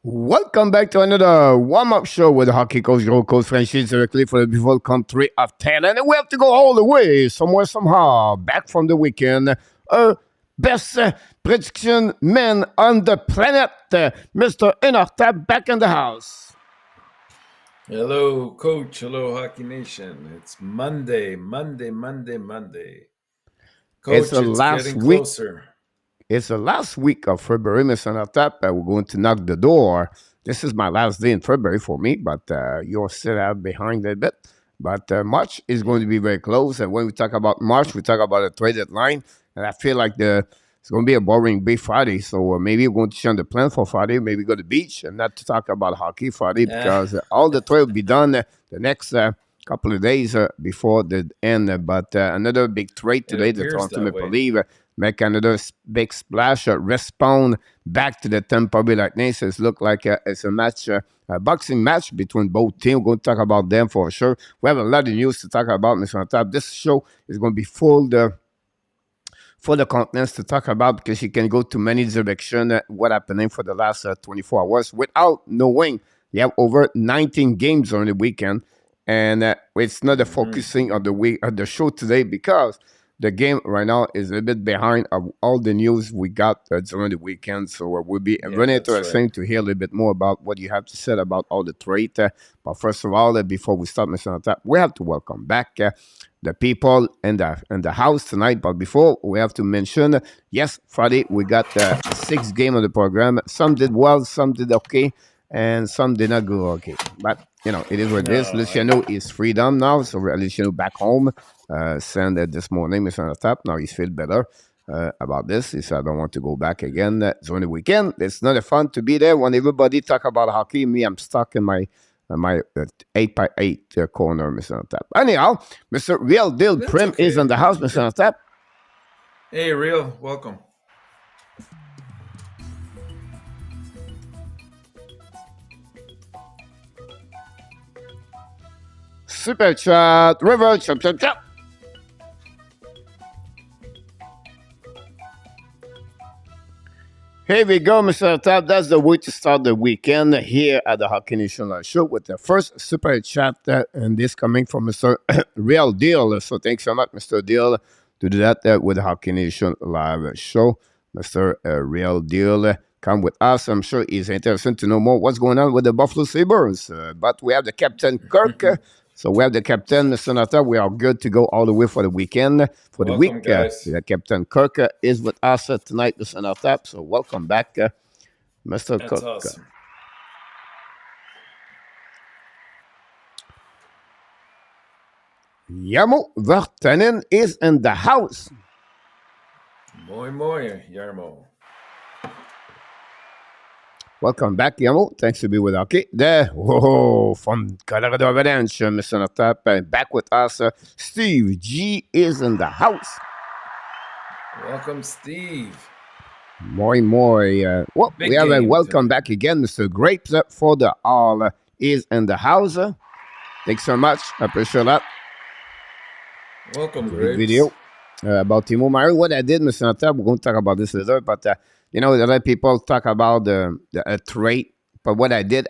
Welcome back to another warm-up show with the hockey coach, Gold Coast franchise directly for the beautiful country of Thailand. And we have to go all the way, somewhere, somehow, back from the weekend. Best prediction man on the planet, Mr. ENORTAP, back in the house. Hello, Coach. Hello, Hockey Nation. It's Monday. Coach, It's the it's last getting week. closer. It's the last week of February, Mr. ENORTAP. We're going to knock the door. This is my last day in February for me, but you're still out behind a bit. But March is going to be very close. And when we talk about March, we talk about a trade deadline. And I feel like it's going to be a boring big Friday. So maybe we're going to change the plan for Friday. Maybe go to the beach and not to talk about hockey Friday because all the trade will be done the next couple of days before the end. But another big trade today, the Toronto Maple Leafs make another big splash, respond back to the Tampa Bay Lightning. So it looks like it's a match, a boxing match between both teams. We're going to talk about them for sure. We have a lot of news to talk about, Mr. ENORTAP. This show is going to be full the contents to talk about because you can go to many directions what happening for the last 24 hours without knowing. You have over 19 games on the weekend, and it's not the focusing of the week of the show today because the game right now is a bit behind of all the news we got during the weekend. So we'll be very interesting to hear a little bit more about what you have to say about all the trade. But first of all, before we start, Mr. ENORTAP, we have to welcome back the people in the house tonight. But before, we have to mention, yes, Friday, we got 6 games on the program. Some did well, some did okay, and some did not go okay. But, it is what it is. Luciano is freedom now, so Luciano back home. Sent this morning, Mr. ENORTAP. Now he feels better about this. He said, I don't want to go back again during the weekend. It's not fun to be there when everybody talk about hockey. Me, I'm stuck in my 8x8 corner, Mr. ENORTAP. Anyhow, Mr. Real Deal Prim is in the house, Mr. ENORTAP. Hey, Real, welcome. Super chat, river, chop. Here we go, Mr. ENORTAP. That's the way to start the weekend here at the Hockey Nation Live Show with the first super chat, and this coming from Mr. Real Deal. So thanks so much, Mr. Deal, to do that with the Hockey Nation Live Show. Mr. Real Deal, come with us. I'm sure he's interested to know more what's going on with the Buffalo Sabres. But we have the Captain Kirk. So we have the captain, Mr. ENORTAP. We are good to go all the way for the weekend. For the week, the Captain Kirk is with us tonight, Mr. ENORTAP. So welcome back, Mr. That's Kirk. Awesome. Jarmo Vartanen is in the house. Moi, Jarmo. Welcome back, Jarmo. Thanks to be with us. Okay, there, from Colorado Avalanche, Mr. ENORTAP, back with us. Steve G is in the house. Welcome, Steve. Moi. Well, we have a welcome back again, Mr. Grapes for the all is in the house. Thanks so much. I appreciate that. Welcome, Grapes. Video about Timo Meier. What I did, Mr. ENORTAP, we're going to talk about this later, but a lot of people talk about the trade, but what I did,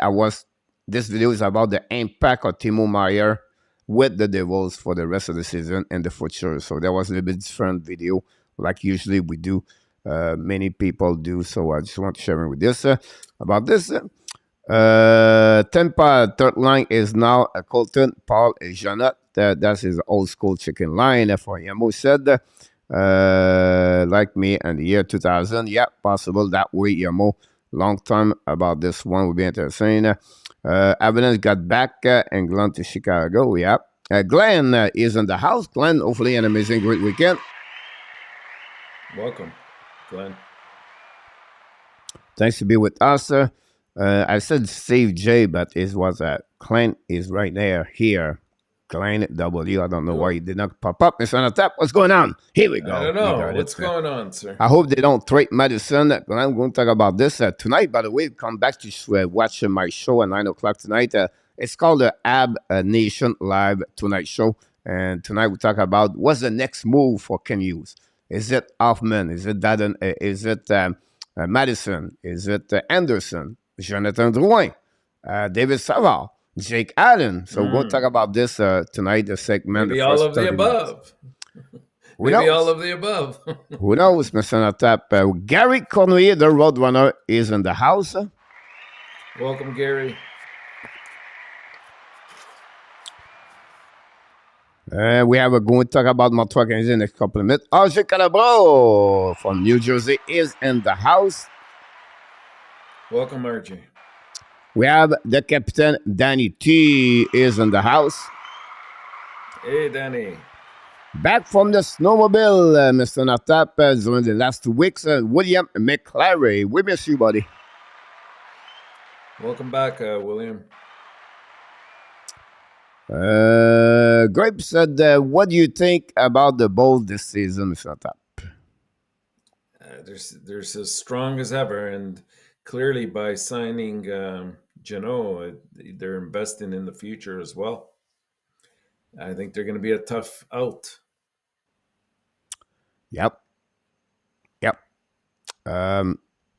this video is about the impact of Timo Meier with the Devils for the rest of the season and the future. So that was a little bit different video, like usually we do. Many people do, so I just want to share with this about this. Tampa third line is now Colton, Paul, and Jeannot. That's his old school chicken line. For Yamo said, like me in the year 2000. Yeah, possible that way, Yamo. Long time about this one would be interesting. Avalanche got back and Glenn to Chicago. Yeah. Glenn is in the house. Glenn, hopefully an amazing, great weekend. Welcome, Glenn. Thanks to be with us. I said Steve J, but it was Clint is right there here. Glenn W. I don't know why he did not pop up. Mr. ENORTAP, what's going on? Here we go. I don't know. What's going on, sir? I hope they don't trade Madison. I'm going to talk about this tonight. By the way, come back to watch my show at 9 o'clock tonight. It's called the Ab Nation Live Tonight Show. And tonight we talk about what's the next move for Ken Hughes. Is it Hoffman? Is it Madison? Is it Anderson? Jonathan Drouin, David Savard, Jake Allen. So we're going to talk about this tonight, the segment, the Maybe all first of the 30 minutes. above. Who Maybe all knows? of the above. Who knows, Mr. Natap? Gary Cournoyer, the Roadrunner, is in the house. Welcome, Gary. We have going to talk about Montreal Canadiens in the next couple of minutes. RJ Calabro from New Jersey is in the house. Welcome, RJ. We have the captain, Danny T, is in the house. Hey, Danny. Back from the snowmobile, Mr. Natap, during the last 2 weeks, William McClary. We miss you, buddy. Welcome back, William. Grape said, what do you think about the Bulls this season, Mr. Natap? They're as strong as ever, and clearly by signing Jeannot, they're investing in the future as well. I think they're going to be a tough out. Yep.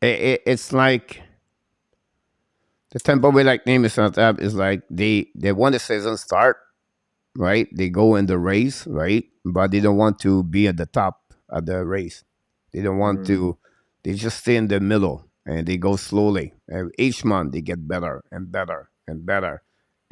It's like the Tampa Bay Lightning is like they want the season start, right? They go in the race, right? But they don't want to be at the top of the race. They don't want to. They just stay in the middle and they go slowly. And each month they get better and better and better.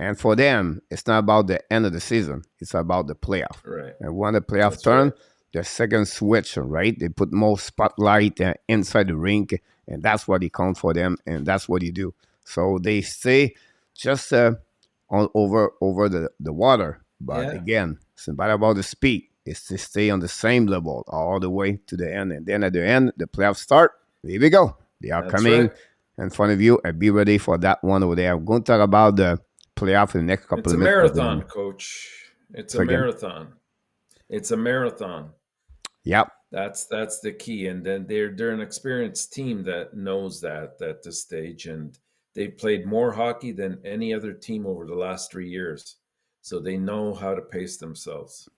And for them, it's not about the end of the season. It's about the playoff. Right. And when the playoff turn, the second switch, right? They put more spotlight inside the rink, and that's what they count for them, and that's what you do. So they stay just over the water. But again, it's not about the speed. It's to stay on the same level all the way to the end. And then at the end, the playoffs start. Here we go. They are coming in front of you. And be ready for that one over there. I'm going to talk about the playoff in the next couple of minutes. It's a marathon, Coach. It's a marathon. It's a marathon. Yep. That's the key. And then they're an experienced team that knows that at this stage. And they've played more hockey than any other team over the last 3 years. So they know how to pace themselves.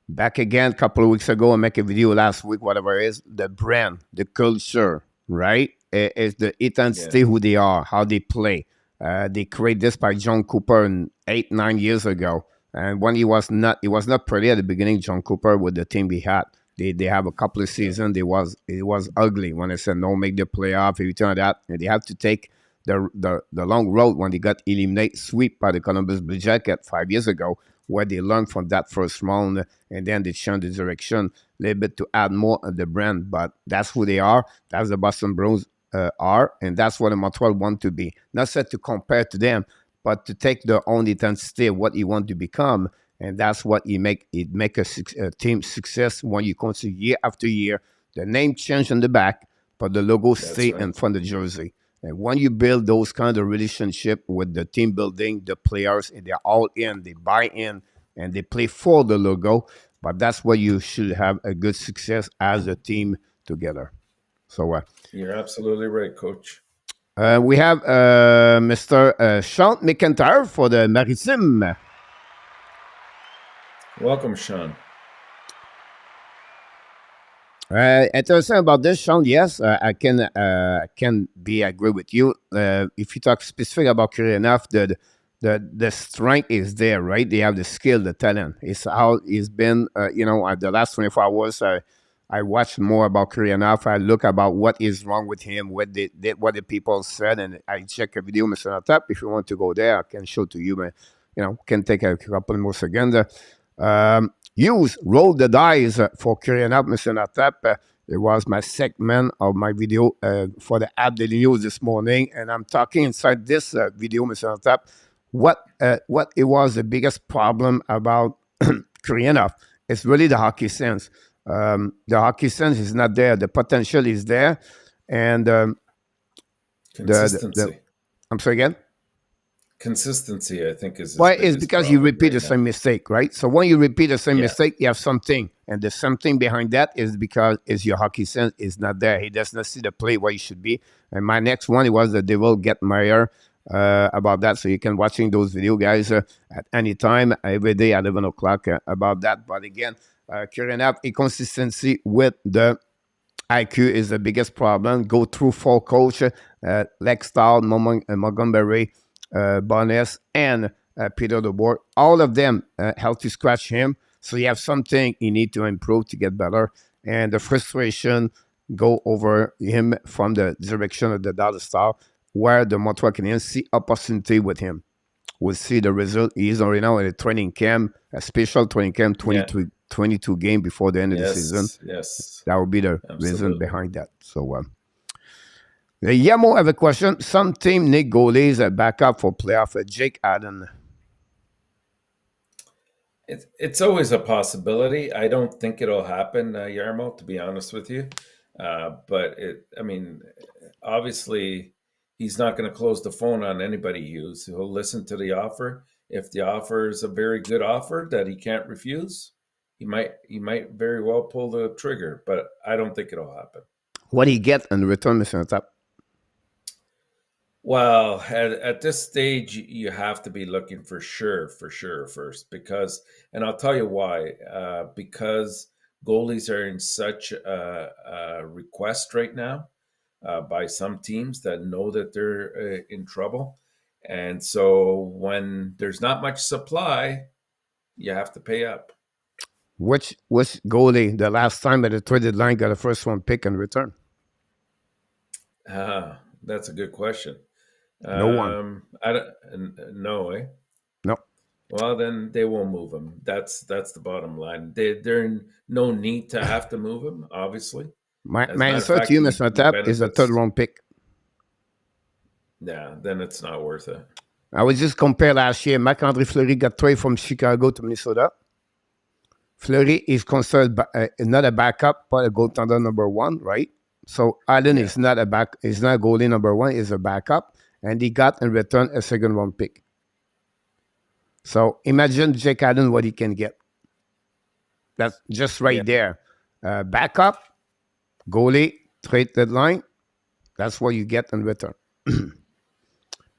Back again a couple of weeks ago, I make a video last week, whatever it is, the brand, the culture, right? It's the intensity, who they are, how they play. They created this by John Cooper 8-9 years ago. And when he was not pretty at the beginning, John Cooper, with the team he had. They have a couple of seasons. It was ugly when they said no, make the playoff, everything like that. And they have to take the long road when they got eliminated, sweep by the Columbus Blue Jackets 5 years ago, where they learned from that first round, and then they changed the direction a little bit to add more of the brand. But that's who they are. That's the Boston Bruins are, and that's what the Montreal want to be. Not said to compare to them, but to take their own intensity of what you want to become. And that's what it make a team success when you consider year after year. The name change on the back, but the logo stay in front of the jersey. And when you build those kind of relationship with the team building, the players, and they're all in, they buy in, and they play for the logo. But that's where you should have a good success as a team together. So you're absolutely right, Coach. We have Mr. Sean McIntyre for the Maritime. Welcome, Sean. Interesting about this, Sean. Yes, I can agree with you. If you talk specific about Kirillov, the strength is there, right? They have the skill, the talent. It's how it's been. The last 24 hours, I watched more about Kirillov. I look about what is wrong with him, what the people said, and I check a video, Mr. ENORTAP. If you want to go there, I can show to you, but can take a couple more seconds. Roll the dice for Kirillov, Mr. ENORTAP. It was my segment of my video for the App Daily News this morning, and I'm talking inside this video, Mr. ENORTAP, what it was the biggest problem about Kirillov. It's really the hockey sense. The hockey sense is not there. The potential is there, and consistency. I'm sorry again. Consistency, I think, is it's because you repeat the same mistake, right? So when you repeat the same mistake, you have something, and the something behind that is because your hockey sense is not there. He does not see the play where he should be. And my next one, it was the Devil Get Meyer about that. So you can watching those video, guys, at any time, every day at 11 o'clock about that. But again, Kirillov, a consistency with the IQ is the biggest problem. Go through four coach, Lextal, Montgomery, Bonnes, and Peter DeBoer. All of them help to scratch him. So you have something you need to improve to get better. And the frustration go over him from the direction of the Dallas Star, where the Montreal Canadiens see opportunity with him. We'll see the result. He is already now in a training camp, a special training camp, Yeah. 22 game before the end of the season. Yes. That would be the Absolutely. reason behind that. So, Yamo have a question. Some team need goalies at backup for playoff. Jake Allen. It's always a possibility. I don't think it'll happen, Yarmo, to be honest with you. But obviously, he's not going to close the phone on anybody, Hughes. He'll listen to the offer. If the offer is a very good offer that he can't refuse, he might very well pull the trigger. But I don't think it'll happen. What do you get in return, Mr. Tap? Well, at this stage, you have to be looking for sure first, because, and I'll tell you why. Because goalies are in such a request right now by some teams that know that they're in trouble, and so when there's not much supply, you have to pay up. Which goalie the last time at the traded line got a first round pick in return? That's a good question. No one. I don't, no, eh? No. Well, then they won't move him. That's the bottom line. They're in no need to have to move him, obviously. My answer to you, Mr. Tap, is a third round pick. Yeah, then it's not worth it. I would just compare last year. Marc-Andre Fleury got traded from Chicago to Minnesota. Fleury is considered not a backup, but a goaltender number one, right? So Allen is not goalie number one, is a backup. And he got in return a second round pick. So imagine Jake Allen what he can get. That's just right there. Backup, goalie, trade deadline. That's what you get in return.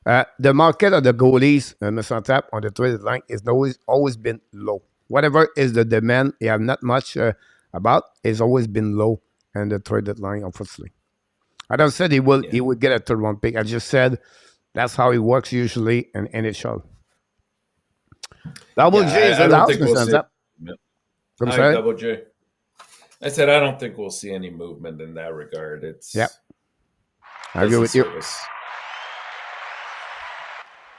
The market of the goalies, Mr. Tap, on the trade deadline is always been low. Whatever is the demand, you have not much about, it's always been low in the trade deadline, unfortunately. I don't said he would get a third round pick. I just said that's how it works usually in NHL. Double J is in the house, Mr. Tap. Hi, Double J. I said I don't think we'll see any movement in that regard. It's I agree with you.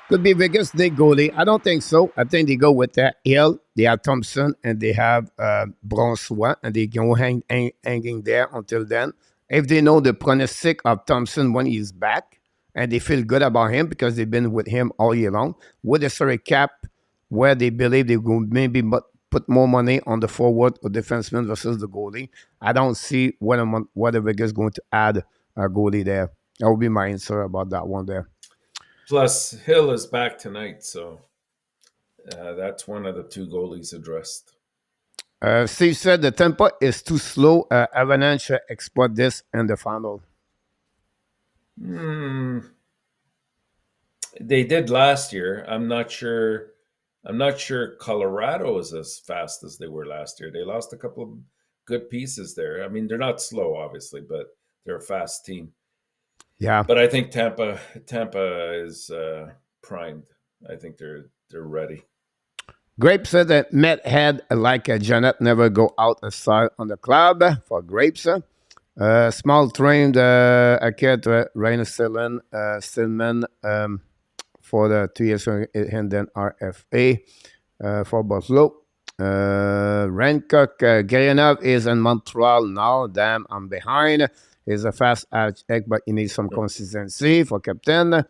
Could be Vegas, they goalie. I don't think so. I think they go with Hill, they have Thompson, and they have Brossois, and they go hanging there until then. If they know the pronostic of Thompson when he's back, and they feel good about him because they've been with him all year long, with a salary cap where they believe they will maybe put more money on the forward or defenseman versus the goalie, I don't see whether Vegas is going to add a goalie there. That would be my answer about that one there. Plus, Hill is back tonight, so that's one of the two goalies addressed. Steve said the tempo is too slow. Avalanche exploit this in the final. They did last year. I'm not sure Colorado is as fast as they were last year. They lost a couple of good pieces there. I mean, they're not slow, obviously, but they're a fast team. Yeah. But I think Tampa is primed. I think they're ready. Grape said that Met had like Janet never go out aside on the club for Grapes. Small trained Akert Rainer Stillman for the 2 years and then RFA for Buffalo. Rankuk Gurianov is in Montreal now. Damn, I'm behind. He's a fast egg, but he needs some consistency for captain.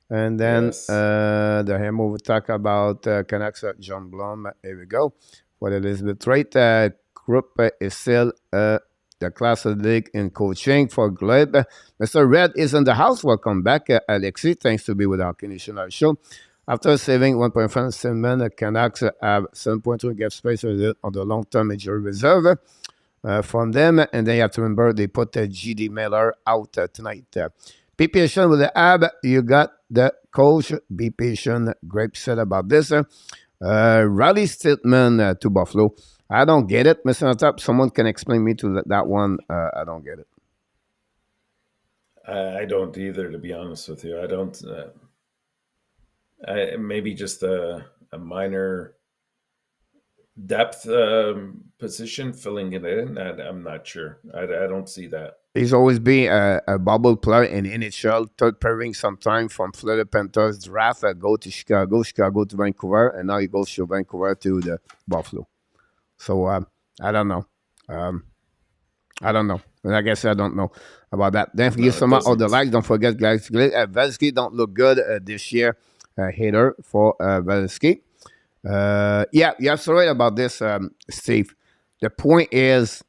And then the Hemo will talk about Canucks John Blum. Here we go. For Elizabeth Wright, Krupp is still the class of the league in coaching for Gleb. Mr. Red is in the house. Welcome back, Alexi. Thanks to be with our Canadian show. After saving 1.5 Simon, the Canucks have 7.2 gap space on the long-term injury reserve from them. And then you have to remember they put GD Miller out tonight. Be patient with the ab. You got the coach. Be patient. Grape said about this. Riley Stillman to Buffalo. I don't get it, Mr. Top. Someone can explain me to that one. I don't get it. I don't either, to be honest with you. I don't. Maybe just a minor depth position filling it in. I'm not sure. I don't see that. He's always been a bubble player in NHL, third pairing sometime from Florida Panthers draft. Go to Chicago, Chicago to Vancouver, and now he goes to Vancouver to the Buffalo. So I don't know. Um, I don't know. And I guess I don't know about that. Then forget No, it some of the doesn't. likes. Don't forget, guys. Velsky don't look good this year. Hater for Velsky. Yeah, you're absolutely right about this, Steve. The point is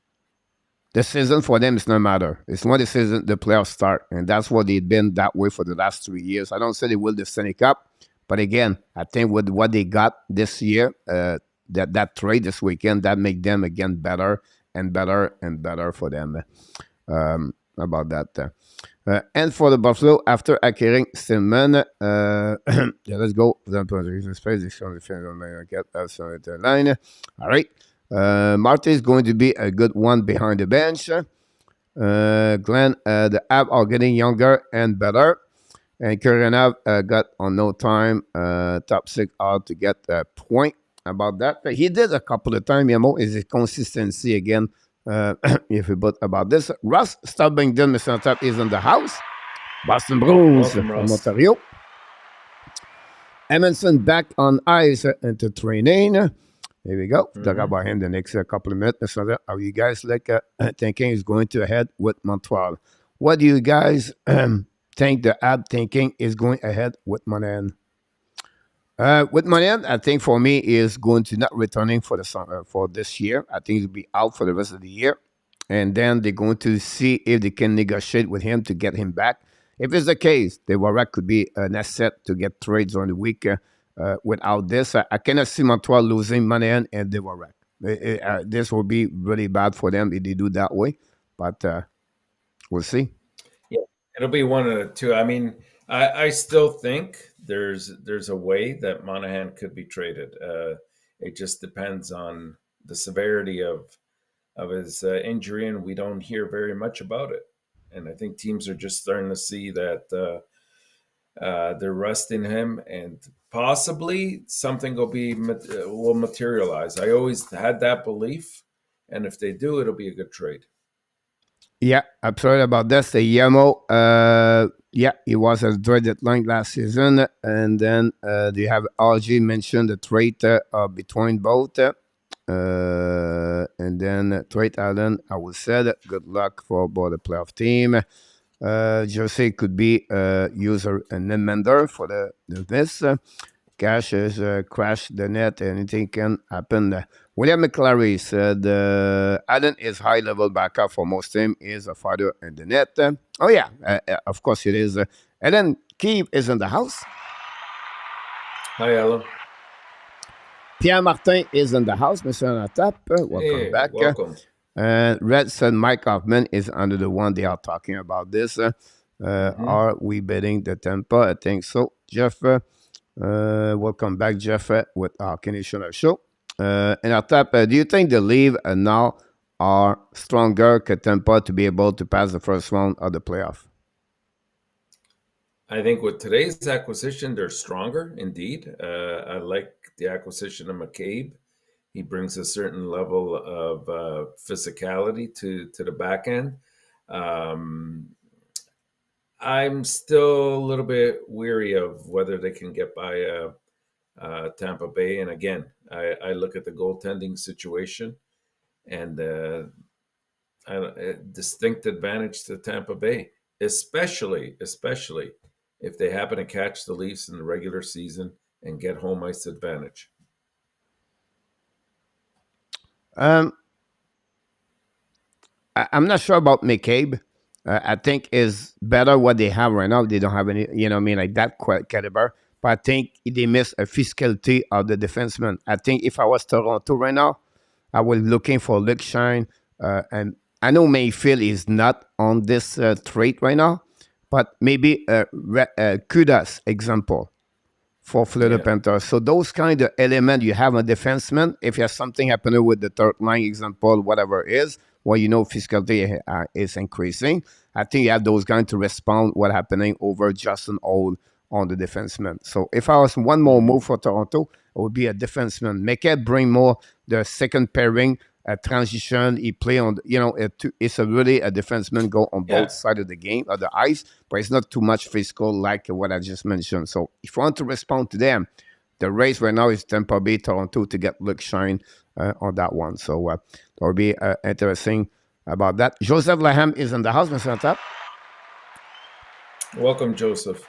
the season for them is no matter. It's when the season the playoffs start, and that's what they've been that way for the last 3 years. I don't say they will the Stanley Cup, but again, I think with what they got this year, that trade this weekend, that make them again better and better and better for them. About that. And for the Buffalo, after acquiring Stillman, yeah, let's go. Line. All right. Marte is going to be a good one behind the bench. Glenn, the app are getting younger and better. And Kuryanov got on no time, top six out to get a point about that. But he did a couple of times, Yamo, is his consistency again. If we put about this. Russ Stubbington, Mr. Top, is in the house. Boston Bruins Welcome, from Ross. Ontario. Emerson back on ice into training. Here we go. Talk about him the next couple of minutes. Mr. Are you guys like thinking he's going to ahead with Montreal? What do you guys think the app thinking is going ahead with Monahan? With Monahan, I think for me is going to not returning for the summer for this year. I think he'll be out for the rest of the year, and then they're going to see if they can negotiate with him to get him back. If it's the case, the Warwick could be an asset to get trades on the week. Without this, I cannot see Montreal losing Monahan and the Warwick. This will be really bad for them if they do that way, but we'll see. Yeah, it'll be one of the two. I mean, I still think there's a way that Monahan could be traded. It just depends on the severity of his injury, and we don't hear very much about it. And I think teams are just starting to see that they're resting him, and possibly something will materialize. I always had that belief, and if they do, it'll be a good trade. Yeah, I'm sorry about this. The Yamo, yeah, he was a dreaded line last season. And then do you have RG mentioned the trade between both? And then Trade Allen, I would say good luck for both the playoff team. Jose could be user and Mender for the this. Cash is crash the net. Anything can happen. William McClary said Allen is high level backup for most team. Is a fighter in the net. Oh yeah, of course it is. And then Keith is in the house. Hi, Alan. Pierre Martin is in the house. Mr. ENORTAP, welcome Hey, back. welcome. Red said Mike Hoffman is under the one they are talking about this. Are we betting the Tampa? I think so. Jeff, welcome back, Jeff, with our Canadian show. ENORTAP, do you think the league now are stronger than Tampa to be able to pass the first round of the playoff? I think with today's acquisition, they're stronger indeed. I like the acquisition of McCabe. He brings a certain level of physicality to the back end. I'm still a little bit weary of whether they can get by Tampa Bay. And again, I look at the goaltending situation, and a distinct advantage to Tampa Bay, especially if they happen to catch the Leafs in the regular season and get home ice advantage. I'm not sure about McCabe. I think is better what they have right now. They don't have any, you know, what I mean, like that caliber. But I think they miss a physicality of the defenseman. I think if I was Toronto right now, I was looking for Luke Shine, and I know Mayfield is not on this trait right now, but maybe Kudas example for Florida Yeah. Panthers. So those kind of element you have a defenseman, if you have something happening with the third line example, whatever it is, well, you know, physicality is increasing. I think you have those guys to respond what happening over Justin Old on the defenseman. So if I was one more Hmm. move for Toronto, it would be a defenseman. Make it bring more the second pairing, a transition. He play on, you know, it's a really a defenseman go on both Yeah. sides of the game of the ice, but it's not too much physical like what I just mentioned. So if you want to respond to them, the race right now is Tampa Bay, Toronto to get look shine on that one. So that will be interesting about that. Joseph Laham is in the house, Mr. Top. Welcome, Joseph.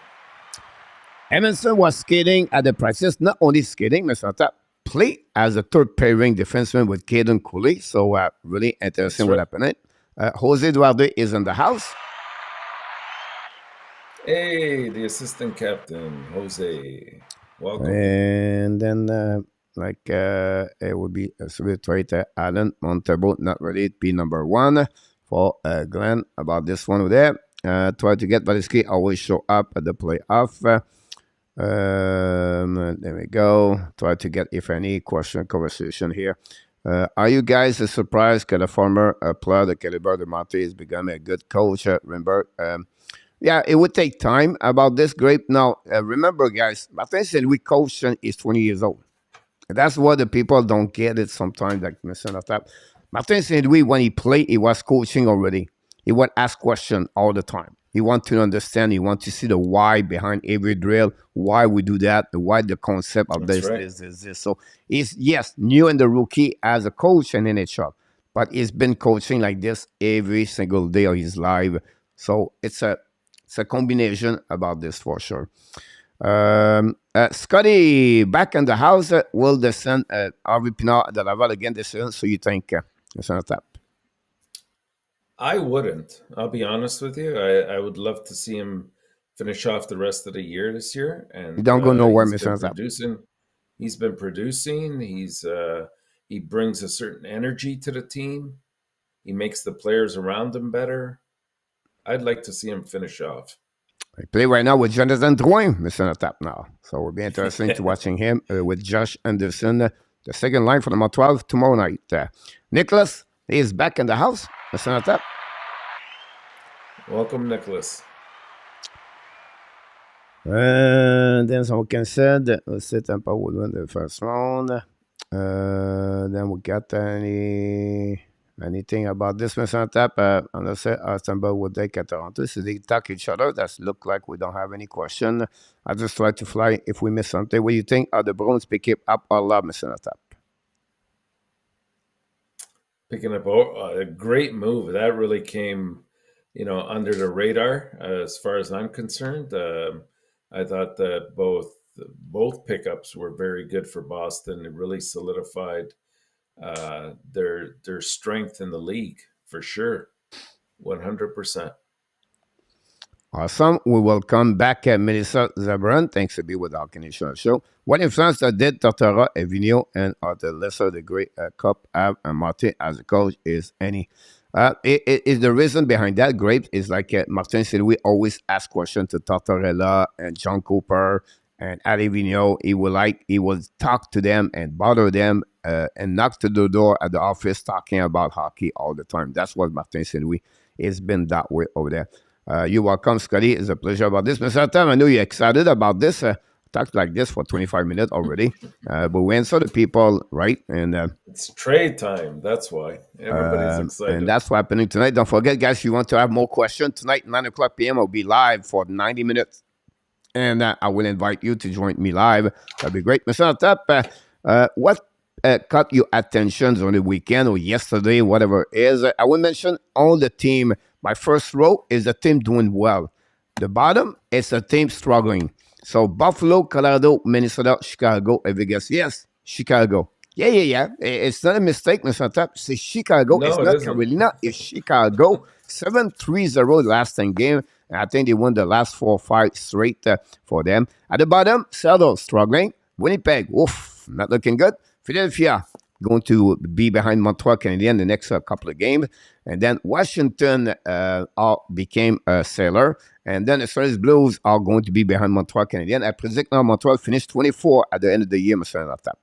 Emerson was skating at the practice, not only skating, Mr. Top, play as a third pairing defenseman with Caden Cooley. So really interesting That's what right. happened. Jose Duarte is in the house. Hey, the assistant captain, Jose. Welcome. And then, it would be a Swift traitor, Alan Montebo, not ready to be number one for Glenn about this one over there. Try to get Valiski, always show up at the playoff. There we go. Try to get, if any, question conversation here. Are you guys surprised that a former player, the caliber de Monte, is becoming a good coach? Remember, yeah, it would take time about this grape. Now, remember, guys, Martin said we coach is 20 years old. That's what the people don't get it sometimes, like Mr. Natap. Martin said we, when he played, he was coaching already. He would ask questions all the time. He want to understand. He want to see the why behind every drill, why we do that, why the concept of That's this, right. this. So he's, yes, new in the rookie as a coach in NHL, but he's been coaching like this every single day of his life. So it's a combination about this for sure. Scotty, back in the house, will descend Harvey Pinard de Laval again this season? So you think, Mr. Tap? I wouldn't. I'll be honest with you. I would love to see him finish off the rest of the year this year. You And don't go nowhere, he's been Mr. Tap. producing. He's been producing. He brings a certain energy to the team. He makes the players around him better. I'd like to see him finish off. I play right now with Jonathan Drouin, Mr. Tap now. So it'll be interesting to watching him with Josh Anderson, the second line for number 12 tomorrow night. Nicholas is back in the house, Mr. Tap. Welcome, Nicholas. And then someone can said, let's say Tampa would win the first round. Then we got anything about this, Mr. Tap? Unless Tampa would take at Toronto. So they talk each other. That's look like we don't have any question. I just try to fly if we miss something. What do you think? Are the Bruins pick it up or love, Mr. Tap? Picking up a great move. That really came, under the radar as far as I'm concerned. I thought that both pickups were very good for Boston. It really solidified their strength in the league for sure, 100%. Awesome. We will come back at Melissa Zabran. Thanks to be with our Canadian show. What influence that did Tortora, Evigno, and at the lesser degree Cup Av and Martin as a coach is any? It is the reason behind that. Great is like Martin said, we always ask questions to Tortorella and John Cooper and Ali Vigneault. He will talk to them and bother them and knock to the door at the office talking about hockey all the time. That's what Martin said. It's been that way over there. You're welcome, Scotty. It's a pleasure about this. Mr. Tam, I know you're excited about this. Talked like this for 25 minutes already. But we answer the people, right? And it's trade time. That's why everybody's excited. And that's what's happening tonight. Don't forget, guys, if you want to have more questions, tonight, 9 o'clock p.m., I'll be live for 90 minutes. And I will invite you to join me live. That'd be great. Mr. Tap, what caught your attention on the weekend or yesterday, whatever it is? I will mention on the team. My first row is the team doing well. The bottom is the team struggling. So Buffalo, Colorado, Minnesota, Chicago, and Vegas. Yes, Chicago. Yeah. It's not a mistake, Mr. Tap. It's Chicago. No, it's it not isn't. Carolina. It's Chicago. 7-3-0 last 10 game. I think they won the last 4 or 5 straight for them. At the bottom, Seattle struggling. Winnipeg, oof, not looking good. Philadelphia going to be behind Montreal Canadiens the next couple of games. And then Washington became a sailor. And then the St. Blues are going to be behind Montreal Canadiens. I predict now Montreal finish 24 at the end of the year, Mr. ENORTAP.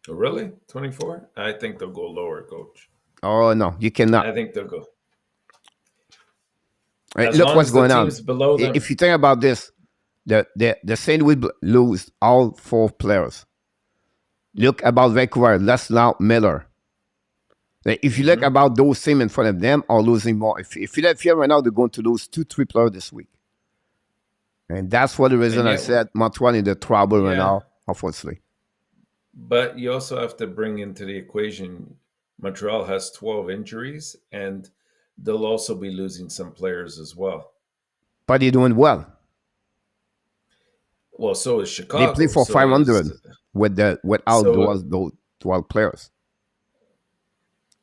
Oh, really? 24? I think they'll go lower, coach. Oh, no, you I cannot. think they'll go. As Look long what's as the going on. teams below them. If you think about this, the St. Louis lose all 4 players. Look about Vancouver, Laszlo Miller. If you look Mm-hmm. about those teams in front of them are losing more. If Philadelphia right now, they're going to lose 2-3 players this week. And that's for the reason And I yet, said Montreal in the trouble right yeah. now, unfortunately. But you also have to bring into the equation Montreal has 12 injuries, and they'll also be losing some players as well. But they're doing well. Well, so is They play Chicago. for So is 500 without so those 12 players.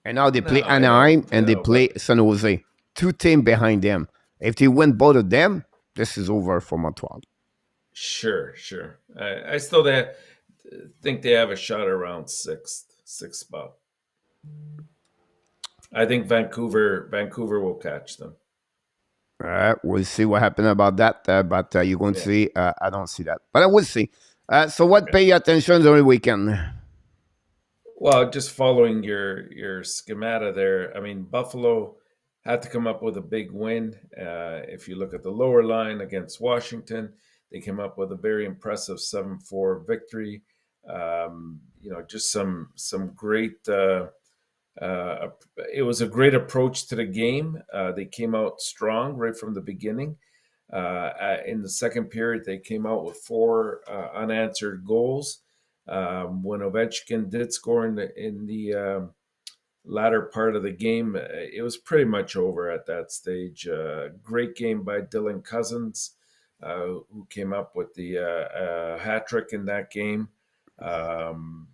And now they play no, Anaheim I and they know, but play San Jose. 2 teams behind them. If they win both of them, this is over for Montreal. sure. I still think they have a shot around sixth spot. I think Vancouver will catch them. We'll see what happens about that. But you're going to Yeah. see, I don't see that. But I will see. So what Okay. pay attention during the weekend? Well, just following your schemata there. I mean, Buffalo had to come up with a big win. If you look at the lower line against Washington, they came up with a very impressive 7-4 victory. Just some great. Uh, it was a great approach to the game. They came out strong right from the beginning. In the second period, they came out with 4 unanswered goals. When Ovechkin did score in the latter part of the game, it was pretty much over at that stage. Great game by Dylan Cousins, who came up with the hat trick in that game. Um,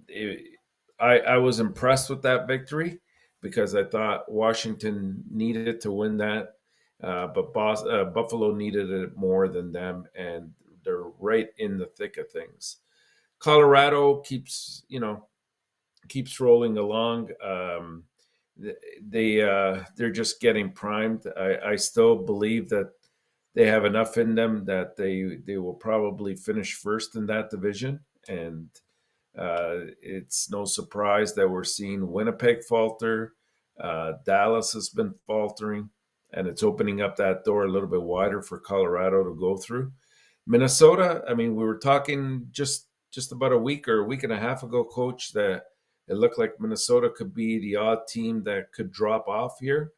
it, I was impressed with that victory because I thought Washington needed to win that, but Buffalo needed it more than them, and they're right in the thick of things. Colorado keeps rolling along. They're just getting primed. I still believe that they have enough in them that they will probably finish first in that division, and it's no surprise that we're seeing Winnipeg falter. Dallas has been faltering, and it's opening up that door a little bit wider for Colorado to go through. Minnesota, I mean, we were talking just about a week or a week and a half ago, coach, that it looked like Minnesota could be the odd team that could drop off here.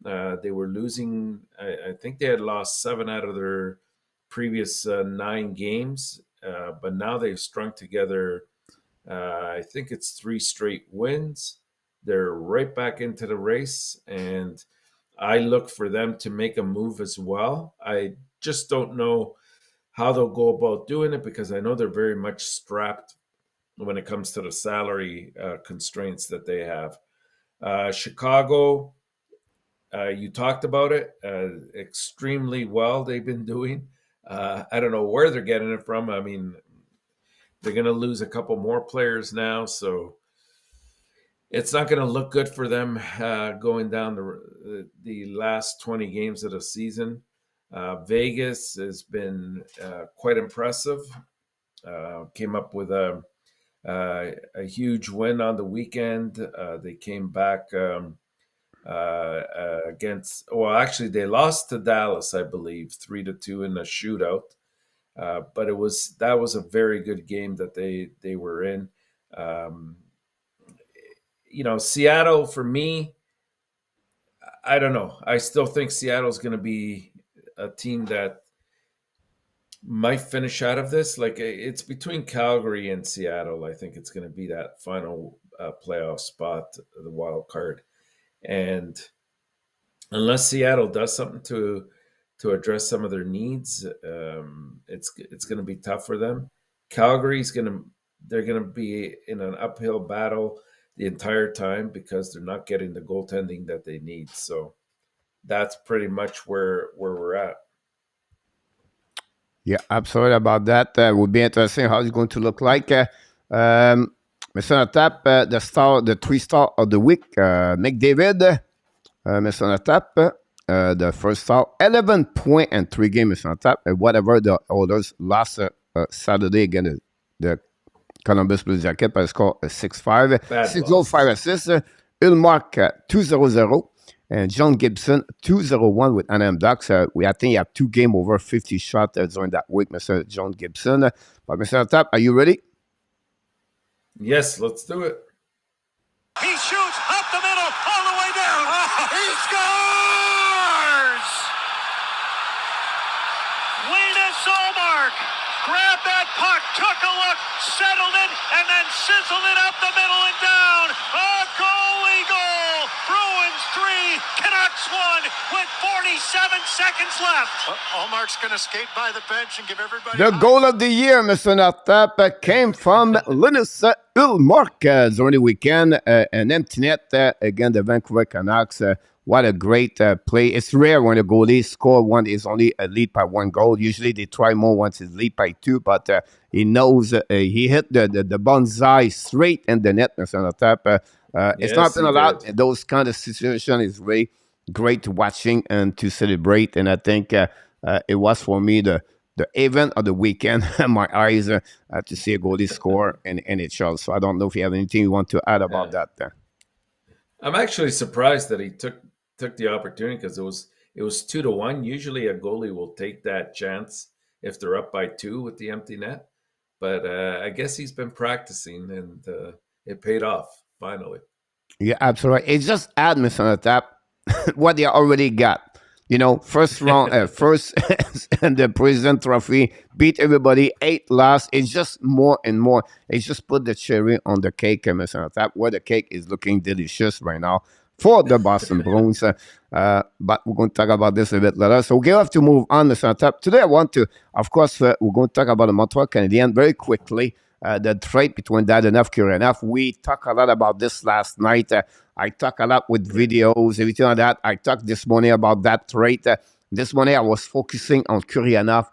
They were losing, I think they had lost 7 out of their previous 9 games, but now they've strung together, I think it's 3 straight wins. They're right back into the race, and I look for them to make a move as well. I just don't know how they'll go about doing it because I know they're very much strapped when it comes to the salary constraints that they have. Chicago, you talked about it extremely well. They've been doing. I don't know where they're getting it from. I mean, they're going to lose a couple more players now, so it's not going to look good for them going down the last 20 games of the season. Vegas has been quite impressive. Came up with a huge win on the weekend. They came back against. Well, actually, they lost to Dallas, I believe, 3-2 in a shootout. But that was a very good game that they were in. Um, Seattle for me, I don't know. I still think Seattle's going to be a team that might finish out of this. Like it's between Calgary and Seattle. I think it's going to be that final playoff spot, the wild card. And unless Seattle does something to address some of their needs, it's going to be tough for them. Calgary's going to they're going to be in an uphill battle the entire time because they're not getting the goaltending that they need. So that's pretty much where we're at. Yeah, absolutely about that. Would be interesting how it's going to look like. Mr. ENORTAP, the 3 star of the week, McDavid, Mr. ENORTAP. the first out. 11 point and 3 games is on top. And whatever the others lost Saturday against the Columbus Blue Jacket by a score of 6-5. Bad 6 goals, 5 loss. assists. Ulmark 2-0-0. And John Gibson 2-0-1 with Anaheim Ducks. I think he had 2 games over 50 shots during that week, Mr. John Gibson. But Mr. Tap, are you ready? Yes, let's do it. He shoots up the middle, all the way down. He scores! Linus Ullmark grabbed that puck, took a look, settled it, and then sizzled it up the middle and down. A goalie goal! Bruins 3, Canucks 1 with 47 seconds left. Ullmark's going to skate by the bench and give everybody... The goal of the year, Mr. Nortap, came from Linus Ullmark during the weekend. An empty net against the Vancouver Canucks. What a great play. It's rare when a goalie score one is only a lead by 1 goal. Usually they try more once it's lead by 2, but he knows he hit the bonsai straight in the net, Mr. Nortap. It's not been a lot. Those kind of situations is very great watching and to celebrate. And I think it was for me the event of the weekend. My eyes to see a goalie score in NHL. So I don't know if you have anything you want to add about that. I'm actually surprised that he took the opportunity because it was 2-1. Usually a goalie will take that chance if they're up by 2 with the empty net. But I guess he's been practicing and it paid off finally. Yeah, absolutely. It's just add, Mr. Nortap, what they already got. You know, first round, first and the President Trophy, beat everybody, 8 lost. It's just more and more. It's just put the cherry on the cake, Mr. Nortap, where the cake is looking delicious right now for the Boston Bruins. But we're going to talk about this a bit later. So we have to move on, Mr. Nortap. Today I want to, of course, we're going to talk about the Montreal Canadiens very quickly. The trade between Dadonov, Kuryanov. We talked a lot about this last night. I talked a lot with videos, everything like that. I talked this morning about that trade. This morning I was focusing on Kuryanov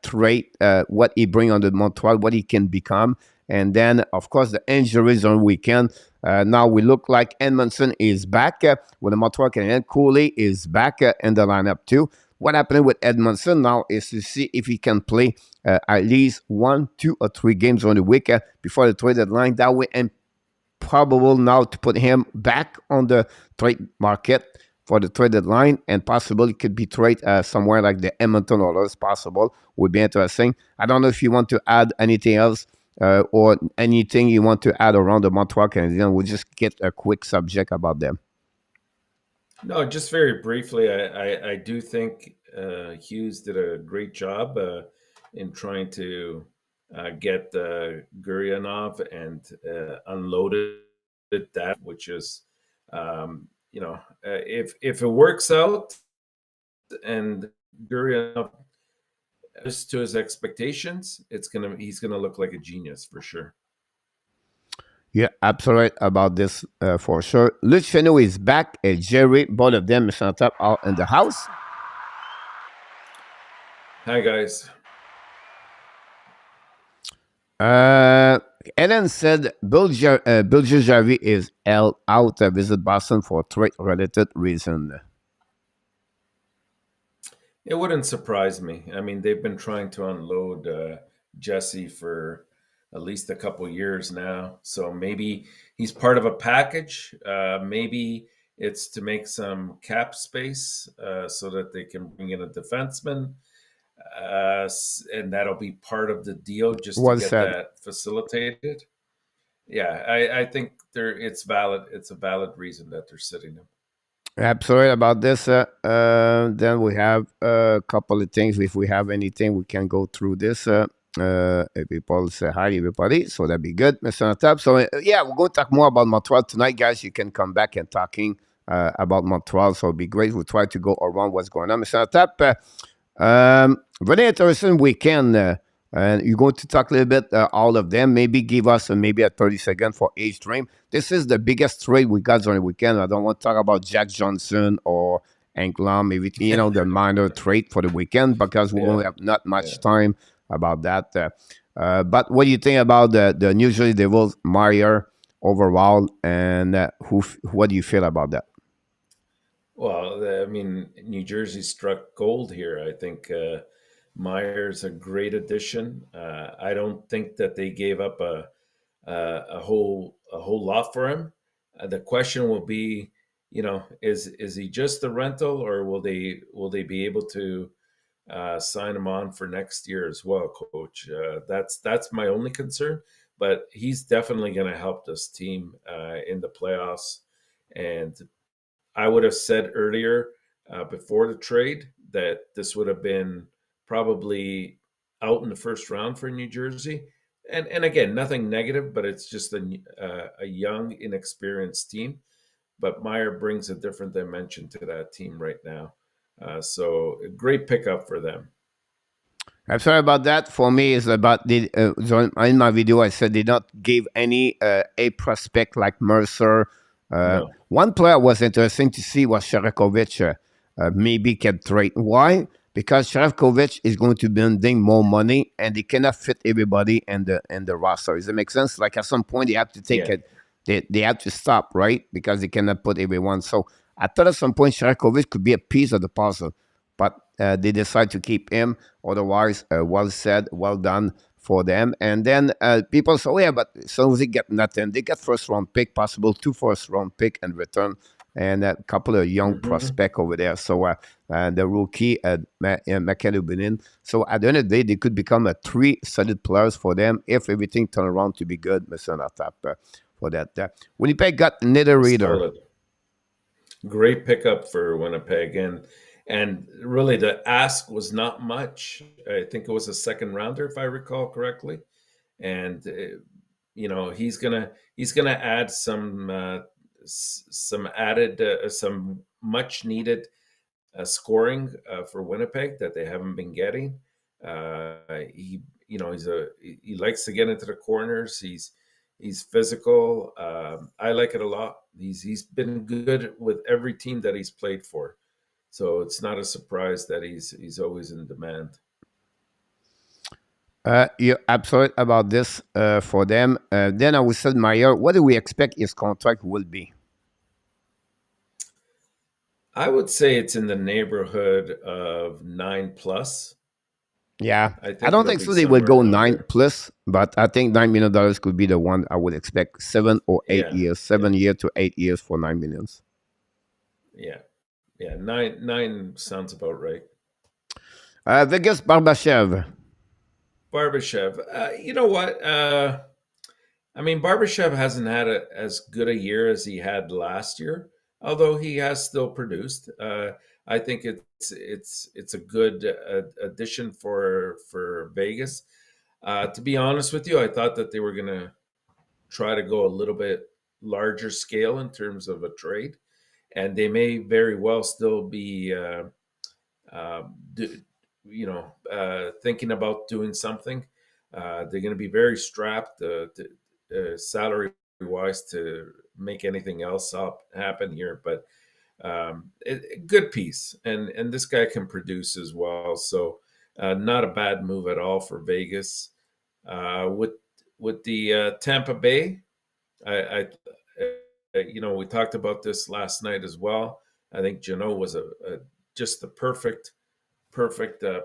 trade, what he brings on the Montreal, what he can become. And then, of course, the injuries on the weekend. Now we look like Edmondson is back with the Montreal Canadiens. Cooley is back in the lineup too. What happened with Edmondson now is to see if he can play at least 1, 2, or 3 games on the week before the trade deadline. That way, and probable now to put him back on the trade market for the trade deadline, and possibly could be trade somewhere like the Edmonton Oilers. Possible would be interesting. I don't know if you want to add anything else or anything you want to add around the Montreal Canadiens. We'll just get a quick subject about them. No, just very briefly, I do think Hughes did a great job in trying to get Gurianov and unloaded that, which is, if it works out and Gurianov is to his expectations, he's gonna look like a genius for sure. Yeah, absolutely about this for sure. Luc Fenneau is back. And Jerry, both of them, Mr. Nortap, are in the house. Hi, guys. Ellen said Bill Jarvie is out to visit Boston for trade-related reason. It wouldn't surprise me. I mean, they've been trying to unload Jesse for at least a couple years now. So maybe he's part of a package. Maybe it's to make some cap space so that they can bring in a defenseman. And that'll be part of the deal just to get that facilitated. Yeah, I think it's valid. It's a valid reason that they're sitting him. Absolutely about this. Then we have a couple of things. If we have anything, we can go through this. People say hi, everybody. So that'd be good, Mr. Nortap. So yeah, we're going to talk more about Montreal tonight, guys. You can come back and talking about Montreal. So it'd be great. We'll try to go around what's going on, Mr. Nortap. Very interesting weekend. And you're going to talk a little bit all of them. Maybe give us maybe a 30-second for each dream. This is the biggest trade we got during the weekend. I don't want to talk about Jack Johnson or Anglom, maybe the minor trade for the weekend because we won't have not much time about that. But what do you think about the New Jersey Devils, Meyer overall, and what do you feel about that? Well, I mean, New Jersey struck gold here. I think Meyer's a great addition. I don't think that they gave up a whole lot for him. The question will be, is he just a rental, or will they be able to sign him on for next year as well, Coach? That's my only concern. But he's definitely going to help this team in the playoffs. And I would have said earlier, before the trade, that this would have been probably out in the first round for New Jersey. And again, nothing negative, but it's just a young, inexperienced team. But Meyer brings a different dimension to that team right now. So a great pickup for them. I'm sorry about that. For me, it's about so in my video. I said they not give any a prospect like Mercer. No. One player was interesting to see was Sharakovich. Maybe can trade. Why? Because Sharakovich is going to be earning more money, and they cannot fit everybody in the roster. Does it make sense? Like at some point, they have to take Yeah. it. They have to stop, right? Because they cannot put everyone. So I thought at some point Sharakovich could be a piece of the puzzle, but they decide to keep him. Otherwise, well said, well done for them. And then people say, oh, yeah, but so they get nothing. They get first round pick, possible 2 first round pick in return, and a couple of young Hmm. prospect over there. So the rookie, McKenna Benin. So at the end of the day, they could become a 3 solid players for them if everything turn around to be good, Mr. Natap, for that. Winnipeg got another reader. Solid. Great pickup for Winnipeg. And really, the ask was not much. I think it was a second rounder, if I recall correctly. And he's gonna add some added some much needed scoring for Winnipeg that they haven't been getting. He he likes to get into the corners. He's physical. I like it a lot. He's been good with every team that he's played for, so it's not a surprise that he's always in demand. You're absolute about this for them. Then I would say, Meyer, what do we expect his contract will be? I would say it's in the neighborhood of 9 plus. Yeah, I I think don't it'll think be so. They will somewhere go around nine there. plus, but I think $9 million could be the one I would expect. 7 or 8 years, Yeah, 7 year to 8 years for $9 million. yeah, yeah. Nine sounds about right. Vegas Barbashev. Barbashev. You know what? I mean, Barbashev hasn't had as good a year as he had last year, although he has still produced. I think it's a good addition for Vegas. To be honest with you, I thought that they were going to try to go a little bit larger scale in terms of a trade, and they may very well still be do, thinking about doing something. They're going to be very strapped salary wise to make anything else up happen here. But good piece, and this guy can produce as well. So not a bad move at all for Vegas. With the Tampa Bay, we talked about this last night as well. I think Jano was just the perfect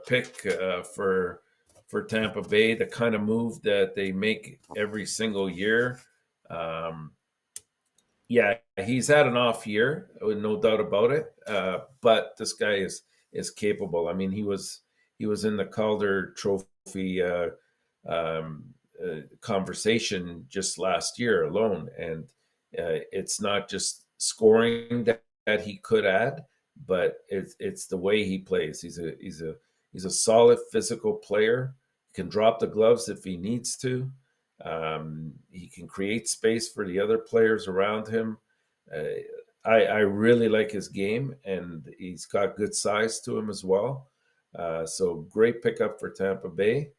pick for Tampa Bay, the kind of move that they make every single year. Um, yeah, he's had an off year, no doubt about it. But this guy is capable. I mean, he was in the Calder Trophy conversation just last year alone, and it's not just scoring that he could add, but it's the way he plays. He's a solid physical player. He can drop the gloves if he needs to. He can create space for the other players around him. Uh, I really like his game, and he's got good size to him as well. So great pickup for Tampa Bay.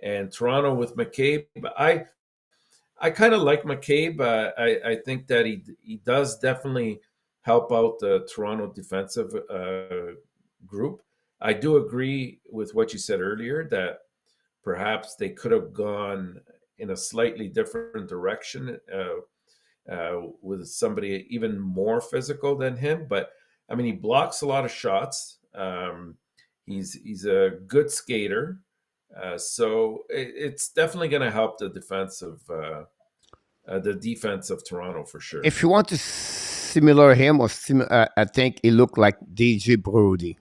And Toronto with McCabe. I kind of like McCabe. I think that he does definitely help out the Toronto defensive group. I do agree with what you said earlier that perhaps they could have gone in a slightly different direction with somebody even more physical than him. But I mean, he blocks a lot of shots. He's a good skater. So it's definitely going to help the defense of Toronto for sure. If you want to similar him, or I think he looked like DJ Brody.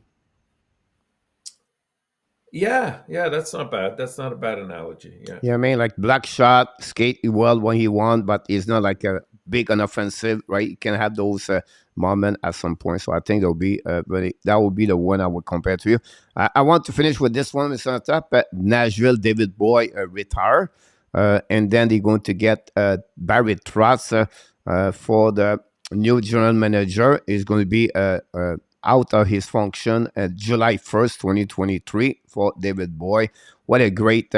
Yeah, that's not bad. That's not a bad analogy. Yeah. Yeah, I mean, like black shot, skate well when he won, but he's not like a big and offensive, right? He can have those moments at some point. So I think that'll be that would be the one I would compare to you. I want to finish with this one, Mr. Top. Nashville, David Boy retire, and then they're going to get Barry Trotz for the new general manager. Is going to be out of his function July 1st, 2023 for David Boy. What a great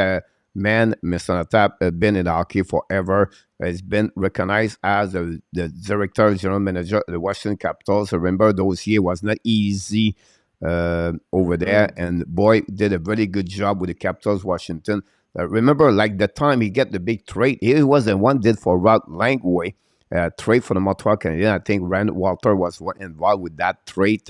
man, Mr. Tap, been in hockey forever. Has been recognized as the director, general manager of the Washington Capitals. Remember, those years was not easy over there, and Boy did a very good job with the Capitals, Washington. Remember, like the time he get the big trade, he was the one did for Rod Langway. Trade for the Montreal Canadiens. I think Rand Walter was involved with that trade.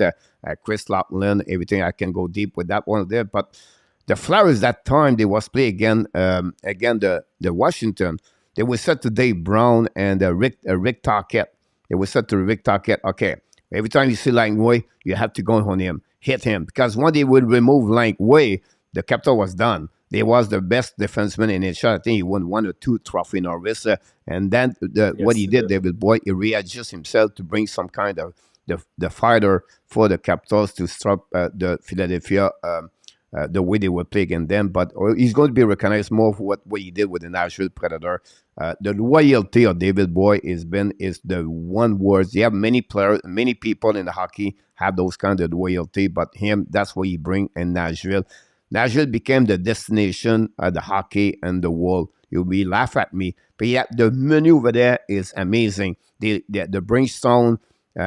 Chris Laughlin, everything. I can go deep with that one there. But the Flyers that time, they was play again the Washington. They were set to Dave Brown and Rick Tarkett. They were set to Rick Tarkett. Okay, every time you see Langway, you have to go on him, hit him. Because when they would remove Langway, the Capital was done. They was the best defenseman in the shot. I think he won 1 or 2 trophy Norris. And then what he did, David Boy, he readjusted himself to bring some kind of the fighter for the Capitals to stop the Philadelphia the way they were playing against them. But he's going to be recognized more for what he did with the Nashville Predator. The loyalty of David Boy is the one word. You have many players, many people in the hockey have those kind of loyalty, but him, that's what he bring in Nashville. Nashville became the destination of the hockey and the world. You'll be laugh at me, but yeah, the menu over there is amazing. The Brimstone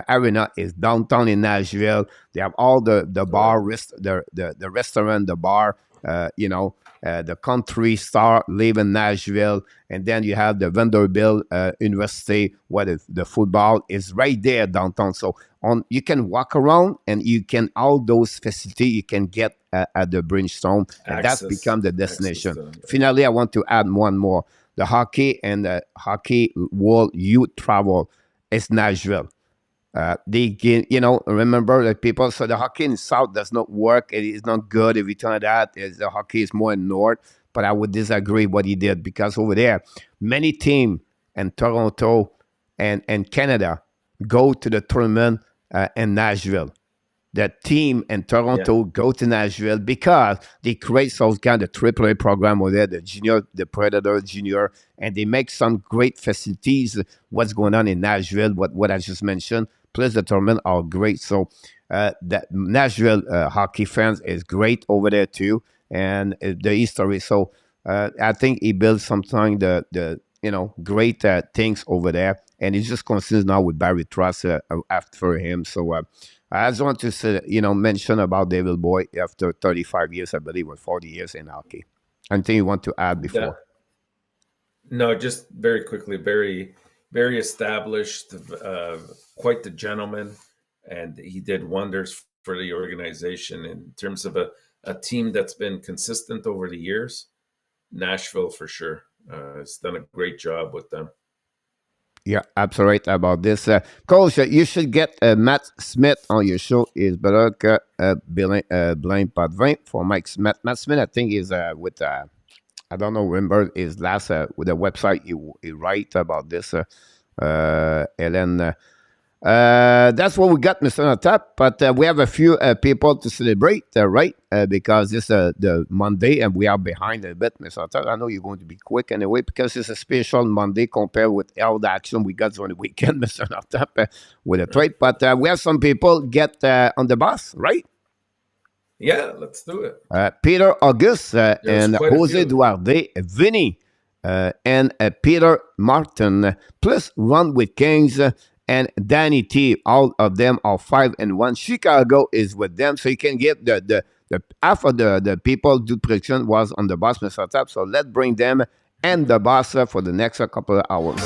Arena is downtown in Nashville. They have all the bar, the restaurant, the bar. The country star live in Nashville, and then you have the Vanderbilt University, where the football is right there downtown. So you can walk around, and you can all those facilities you can get at the Brimstone, and that's become the destination. Finally, I want to add one more: the hockey and the hockey world youth travel is Nashville. Remember that people, so the hockey in the South does not work. It is not good every time the hockey is more in North, but I would disagree what he did, because over there, many teams in Toronto and Canada go to the tournament in Nashville. The team in Toronto go to Nashville because they create some kind of AAA program over there, the junior, the Predator junior, and they make some great facilities. What's going on in Nashville, what I just mentioned, plus the tournament are great. So the Nashville hockey fans is great over there too, and the history. So I think he built something the great things over there, and he's just consistent now with Barry Trotz after him. So I just want to say, mention about David Boy after 35 years, I believe, or 40 years in hockey. Anything you want to add before? No, just very quickly, very, very established, quite the gentleman, and he did wonders for the organization in terms of a team that's been consistent over the years. Nashville, for sure, has done a great job with them. Yeah, absolutely right about this. Coach, you should get Matt Smith on your show. Is better Blaine Padvin for Mike Smith. Matt Smith, I think, is with, I don't know, remember his last, with the website he write about this. Ellen. That's what we got, Mr. Tap. But we have a few people to celebrate, right? Because it's the Monday and we are behind a bit, Mr. Tap. I know you're going to be quick anyway, because it's a special Monday compared with all the action we got on the weekend, Mr. Tap, with a trade. But we have some people get on the bus, right? Yeah, let's do it. Peter August and Jose Duarte, Vinny, and Peter Martin, plus Run with Kings. And Danny T, all of them are 5-1. Chicago is with them, so you can get the half of the people do prediction was on the bus, Mr. Tap. So let's bring them and the bus for the next couple of hours.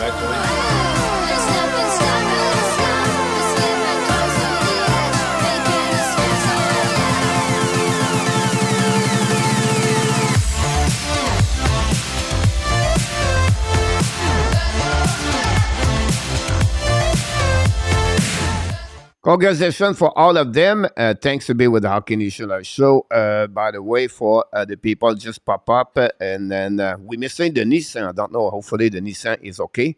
Congratulations for all of them. Thanks to be with the Hockey Nation show. By the way, for the people just pop up, and then we missing the Nissan. I don't know. Hopefully the Nissan is okay.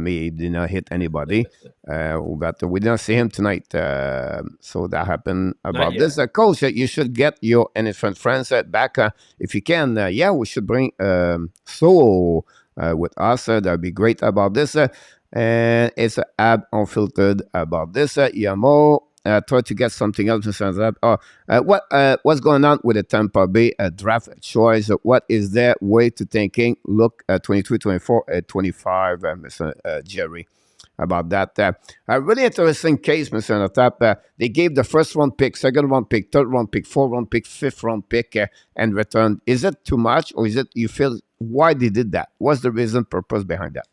He did not hit anybody. But we didn't see him tonight. So that happened about this. Coach, you should get your NFL friends back if you can. Yeah, we should bring So with us. That'd be great about this. And it's an app unfiltered about this. Yamo, try to get something else. What's going on with the Tampa Bay draft choice? What is their way to thinking? Look at 23, 24, 25, Mr. Jerry, about that. A really interesting case, Mr. ENORTAP. They gave the first round pick, second round pick, third round pick, fourth round pick, fifth round pick, and return. Is it too much, or is it you feel why they did that? What's the reason, purpose behind that?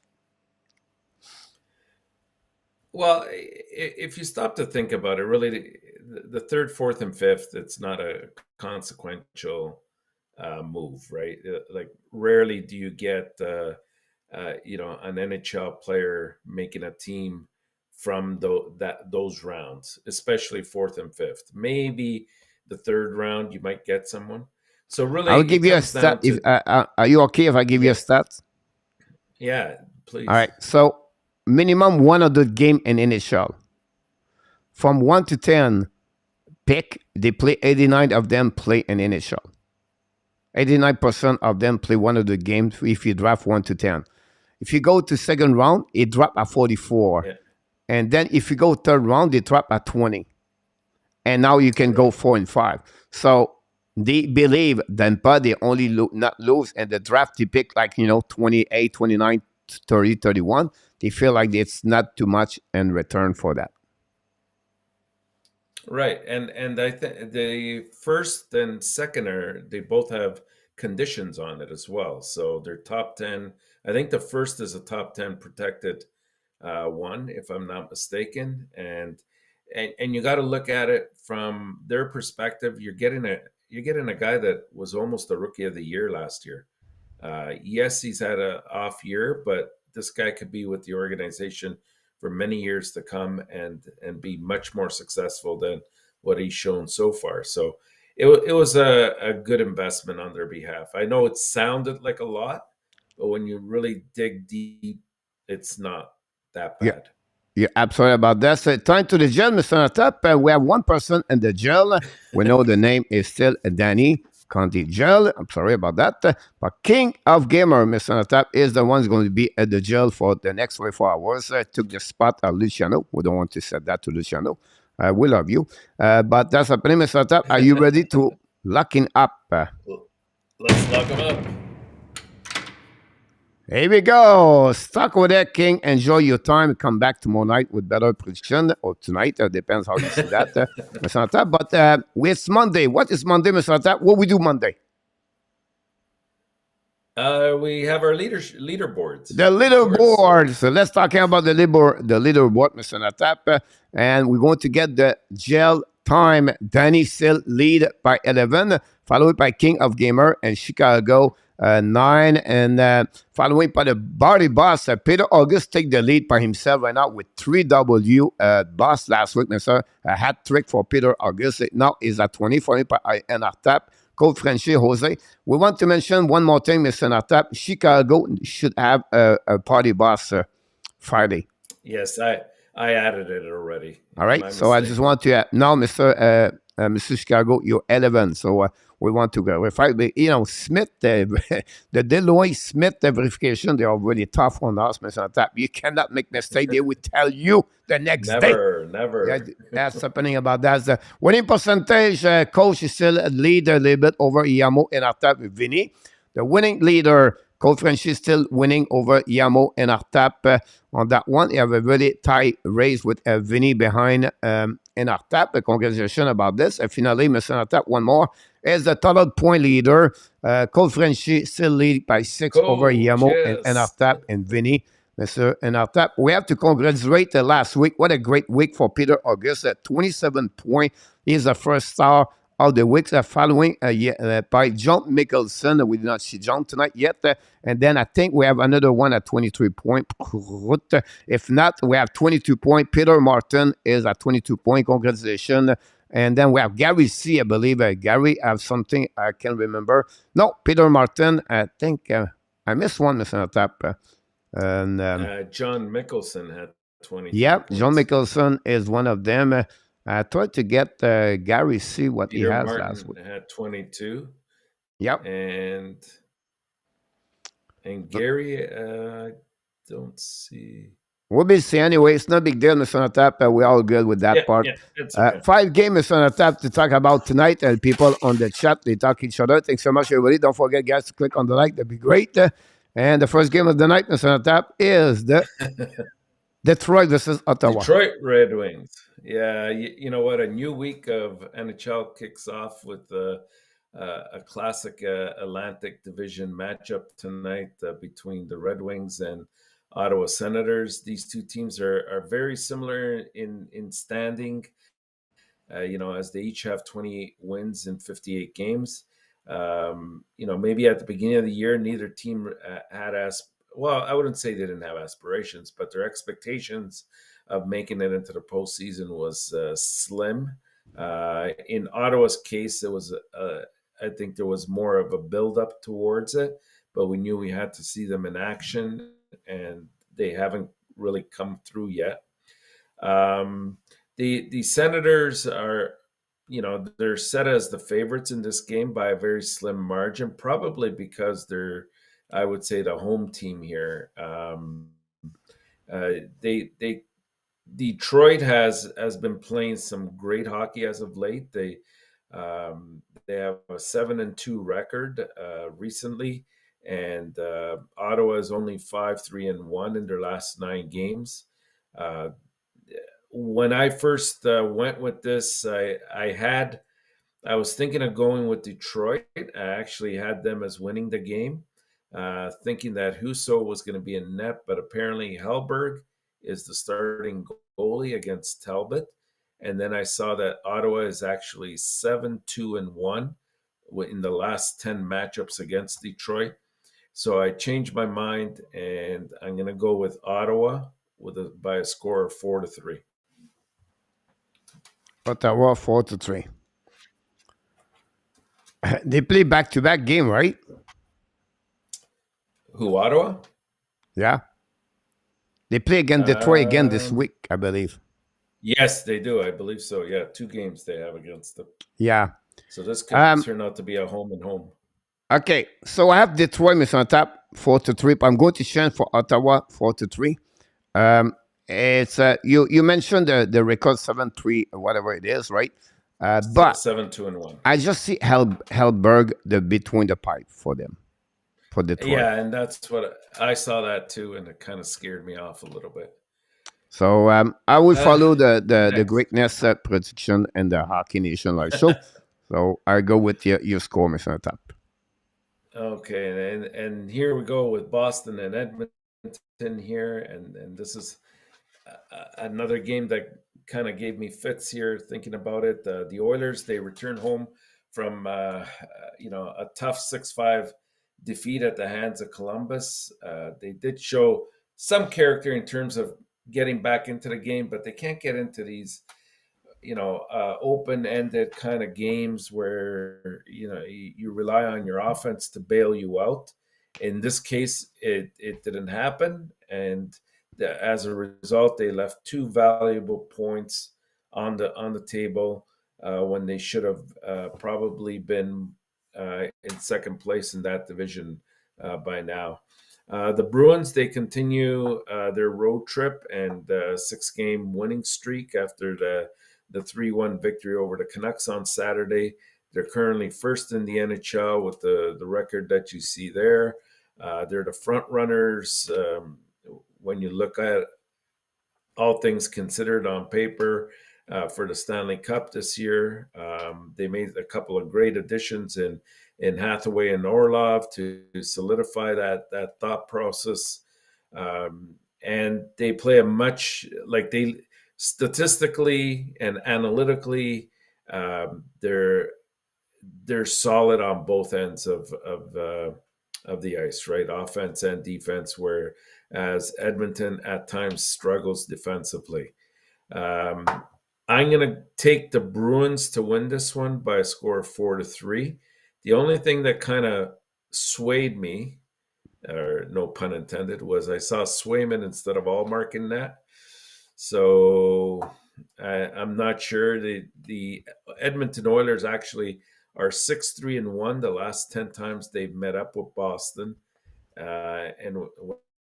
Well, if you stop to think about it, really, the third, fourth, and fifth, it's not a consequential move, right? Like, rarely do you get, an NHL player making a team from those rounds, especially fourth and fifth. Maybe the third round, you might get someone. So really, I'll give you a stat. Are you okay if I give you a stat? Yeah, please. All right. So minimum 100 game in NHL. From 1 to 10 pick, they play 89 of them play in NHL. 89% of them play 100 games if you draft 1 to 10. If you go to second round, it drop at 44. Yeah. And then if you go third round, they drop at 20. And now you can go 4 and 5. So they believe that they only not lose, and the draft they pick 28, 29, 30, 31. They feel like it's not too much in return for that. Right. And I think the first and second they both have conditions on it as well. So they're top 10. I think the first is a top 10 protected one, if I'm not mistaken. And you got to look at it from their perspective. You're getting a guy that was almost a rookie of the year last year. Yes, he's had an off year, but this guy could be with the organization for many years to come and be much more successful than what he's shown so far. So it was a good investment on their behalf. I know it sounded like a lot, but when you really dig deep, it's not that bad. Yeah. You're absolutely about that. So time to the jail, Mr. ENORTAP. We have one person in the jail. We know the name is still DANY. County Jail. I'm sorry about that. But King of Gamer, Mr. ENORTAP, is the one who's going to be at the jail for the next 24 hours. Took the spot of Luciano. We don't want to say that to Luciano. We love you. But that's happening, Mr. ENORTAP. Are you ready to lock him up? Let's lock him up. Here we go. Stuck with that, King. Enjoy your time. Come back tomorrow night with better prediction, or tonight. Depends how you see that, Mr. ENORTAP. But it's Monday. What is Monday, Mr. ENORTAP? What we do Monday? We have our leaderboards. The leaderboard. So let's talk about the leaderboard, Mr. ENORTAP. And we're going to get the jail time. DANY still lead by 11, followed by King of Gamer and Chicago 9, and following by the Body Boss. Peter August take the lead by himself right now with 3 W. Boss last week, Mr. A hat trick for Peter August. Now is at 20, followed by ENORTAP. Coach Frenchy, Jose. We want to mention one more thing, Mr. ENORTAP. Chicago should have a Party Boss Friday. Yes, I added it already. All right. So I just want to now, Mr. Chicago, you're 11. So we want to verify. But, Smith, the Deloitte Smith verification, they are really tough on us, Mr. ENORTAP. You cannot make mistake. They will tell you the next day. Never. Yeah, that's happening about that. The winning percentage, coach is still a lead a little bit over Yamo and ENORTAP with Vinny. The winning leader, Coach French, is still winning over Yamo and ENORTAP on that one. You have a really tight race with Vinny behind ENORTAP. Congratulations about this. And finally, Mr. ENORTAP, one more, is the total point leader. Coach Frenchy still lead by 6 over Yamo and ENORTAP and Vinny. Mr. ENORTAP, we have to congratulate last week. What a great week for Peter August at 27 points. He's the first star of the weeks following by John Mickelson. We did not see John tonight yet. And then I think we have another one at 23 points. If not, we have 22 points. Peter Martin is at 22 points. Congratulations. And then we have Gary C., I believe. Gary, I have something I can remember. No, Peter Martin, I think I missed one, Mr. Tap. And John Mickelson had 22 yeah, points. John Mickelson is one of them. I tried to get Gary, see what Peter he has Martin last week. had 22. Yep. And Gary, don't see. We'll be see anyway. It's no big deal, Mr. Tap. We're all good with that part. Yeah, it's okay. 5 games, Mr. Tap, to talk about tonight. And people on the chat, they talk each other. Thanks so much, everybody. Don't forget, guys, to click on the like. That'd be great. And the first game of the night, Mr. Tap, is the Detroit versus Ottawa. Detroit Red Wings. Yeah, you know what? A new week of NHL kicks off with a classic Atlantic Division matchup tonight between the Red Wings and Ottawa Senators. These two teams are very similar in standing, as they each have 28 wins in 58 games. Maybe at the beginning of the year, neither team had I wouldn't say they didn't have aspirations, but their expectations of making it into the postseason was slim. In Ottawa's case, it was, I think there was more of a build-up towards it, but we knew we had to see them in action, and they haven't really come through yet. The Senators are, they're set as the favorites in this game by a very slim margin, probably because they're, I would say, the home team here. Detroit has been playing some great hockey as of late. They have a 7-2 record recently, and Ottawa is only 5-3-1 in their last 9 games. When I first went with this, I was thinking of going with Detroit. I actually had them as winning the game, thinking that Husso was going to be in net, but apparently Hellberg is the starting goalie against Talbot. And then I saw that Ottawa is actually 7-2-1 in the last 10 matchups against Detroit. So I changed my mind, and I'm going to go with Ottawa by a score of 4-3. Ottawa 4-3. They play back-to-back game, right? Who, Ottawa? Yeah. They play against Detroit again this week, I believe. Yes, they do. I believe so. Yeah, 2 games they have against them. Yeah. So this could turn out to be a home and home. Okay, so I have Detroit, Mr. Tap, 4-3. But I'm going to change for Ottawa, 4-3. It's you mentioned the record 7-3 or whatever it is, right? But 7-2-1. I just see Hellberg between the pipe for them, for Detroit. Yeah, and that's what I saw that too, and it kind of scared me off a little bit. So I will follow the greatness prediction and the Hockey Nation live show. So I go with your score, Mr. Tap. Okay, and here we go with Boston and Edmonton here, and this is another game that kind of gave me fits here thinking about it. The Oilers, they returned home from a tough 6-5 defeat at the hands of Columbus. They did show some character in terms of getting back into the game, but they can't get into these open-ended kind of games where you rely on your offense to bail you out. In this case, it didn't happen, and as a result, they left 2 valuable points on the table when they should have probably been in second place in that division by now. The Bruins, they continue their road trip and 6-game winning streak after the 3-1 victory over the Canucks on Saturday. They're currently first in the NHL with the record that you see there. They're the front runners when you look at all things considered on paper for the Stanley Cup this year. They made a couple of great additions in Hathaway and Orlov to solidify that thought process. And they play a much, like they statistically and analytically, they're they're solid on both ends of the ice, right? Offense and defense, whereas Edmonton at times struggles defensively. Um, I'm going to take the Bruins to win this one by a score of 4-3. The only thing that kind of swayed me, or no pun intended, was I saw Swayman instead of Allmark in that. So I'm not sure. The Edmonton Oilers actually are 6-3-1 the last 10 times they've met up with Boston. And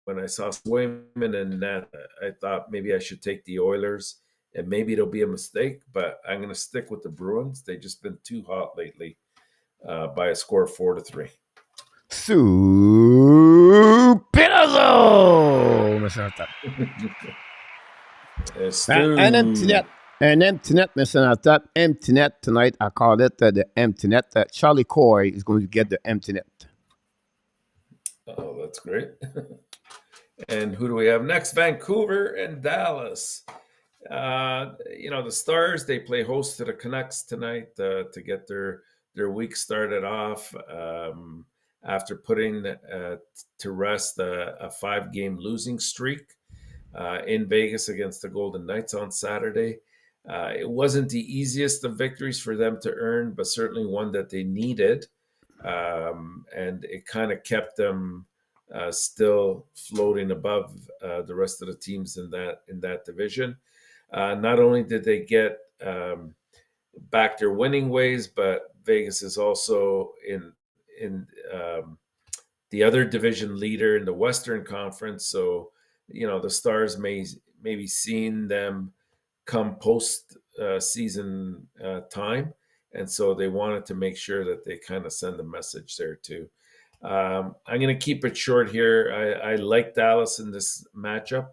when I saw Swayman in that, I thought maybe I should take the Oilers, and maybe it'll be a mistake, but I'm going to stick with the Bruins. They've just been too hot lately by a score of 4-3. Stupidoso, Mr. Tap. An empty net. An empty net, Mr. Tap. Empty net tonight. I call it the empty net. Charlie Coy is going to get the empty net. Oh, that's great. And who do we have next? Vancouver and Dallas. The Stars, they play host to the Canucks tonight to get their week started off after putting to rest a 5-game losing streak in Vegas against the Golden Knights on Saturday. It wasn't the easiest of victories for them to earn, but certainly one that they needed. And it kind of kept them still floating above the rest of the teams in that division. Not only did they get back their winning ways, but Vegas is also in the other division leader in the Western Conference. So, the Stars may be seeing them come post season time. And so they wanted to make sure that they kind of send a message there too. I'm going to keep it short here. I like Dallas in this matchup.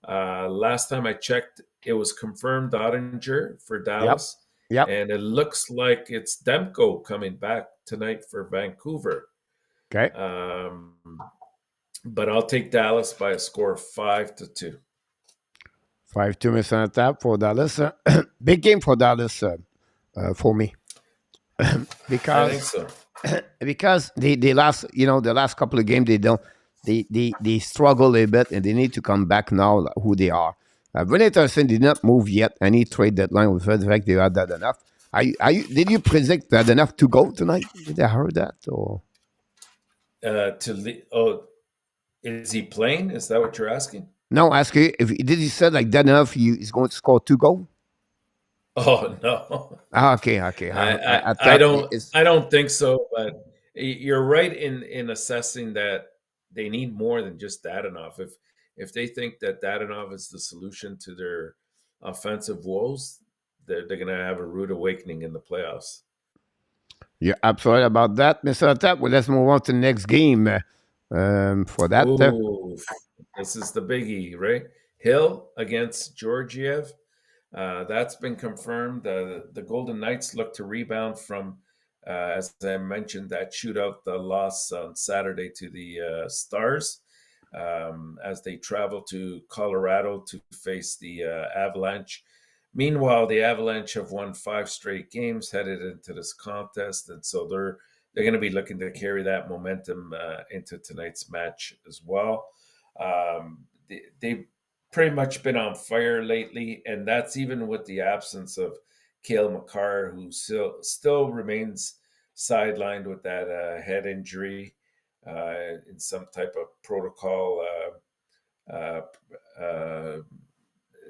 Last time I checked, it was confirmed Ottinger for Dallas. Yep. And it looks like it's Demko coming back tonight for Vancouver. Okay. But I'll take Dallas by a score of 5-2. 5-2, Mr. Tap for Dallas. Big game for Dallas for me. Because I think so. Because the last couple of games they struggle a bit and they need to come back now who they are. René Thurston did not move yet. Any trade deadline with the fact they had that enough. Did you predict that enough to go tonight? Did I heard that or? Is he playing? Is that what you're asking? No, ask you if did he say like that enough? He's going to score 2 goals. Oh no. Okay. I don't think so. But you're right in assessing that they need more than just Dadonov. If they think that Dadonov is the solution to their offensive woes, they're going to have a rude awakening in the playoffs. You're absolutely about that, Mr. Tap. Well, let's move on to the next game. For that, this is the biggie, right? Hill against Georgiev. That's been confirmed. The Golden Knights look to rebound from, as I mentioned, that shootout, the loss on Saturday to the Stars, as they travel to Colorado to face the Avalanche. Meanwhile, the Avalanche have won 5 straight games headed into this contest, and so they're going to be looking to carry that momentum into tonight's match as well. They've pretty much been on fire lately, and that's even with the absence of Cale Makar, who still remains sidelined with that head injury in some type of protocol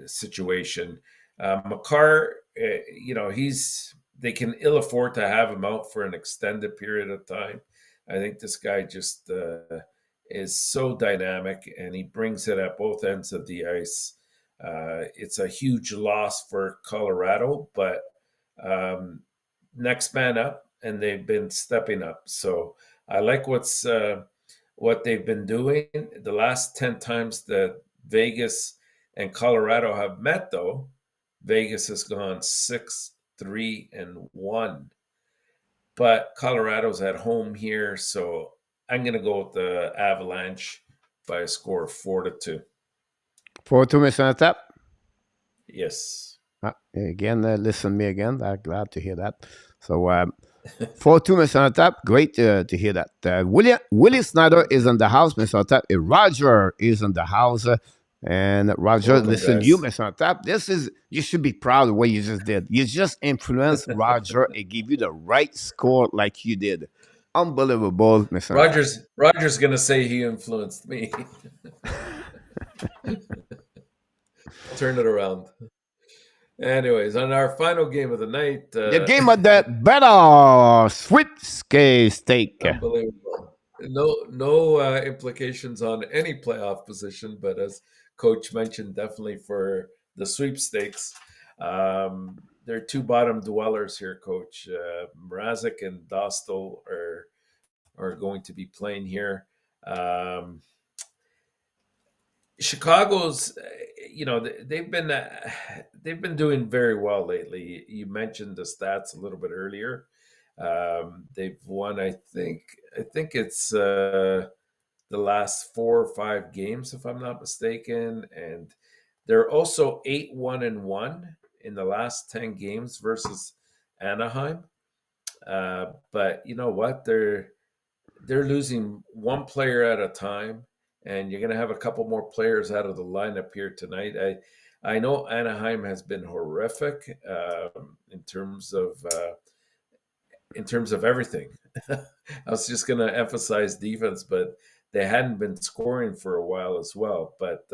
situation. Makar, they can ill afford to have him out for an extended period of time. I think this guy just is so dynamic, and he brings it at both ends of the ice. It's a huge loss for Colorado, but next man up, and they've been stepping up. So I like what they've been doing. The last 10 times that Vegas and Colorado have met, though, Vegas has gone 6-3-1. But Colorado's at home here, so I'm going to go with the Avalanche by a score of 4-2. 4-2, Mr. Tap? Yes. Again, listen to me again. I'm glad to hear that. So 4-2, Mr. Tap. Great to hear that. Willie Snyder is in the house, Mr. Tap. Roger is in the house. And Roger, Welcome, listen, guys. you, Mr. Tap, you should be proud of what you just did. You just influenced Roger and give you the right score like you did. Unbelievable, Mr. Tap. Roger's gonna say he influenced me. Turn it around. Anyways, on our final game of the night, The game of the better sweepstakes. unbelievable. No implications on any playoff position, but as Coach mentioned, definitely for the sweepstakes. There are two bottom dwellers here, Coach. Mrazek and Dostal are going to be playing here. Chicago's, they've been doing very well lately. You mentioned the stats a little bit earlier. They've won, I think it's the last 4 or 5 games, if I'm not mistaken, and they're also 8-1-1 in the last 10 games versus Anaheim. But you know what? They're losing one player at a time, and you're going to have a couple more players out of the lineup here tonight. I know Anaheim has been horrific in terms of everything. I was just going to emphasize defense, but they hadn't been scoring for a while as well. But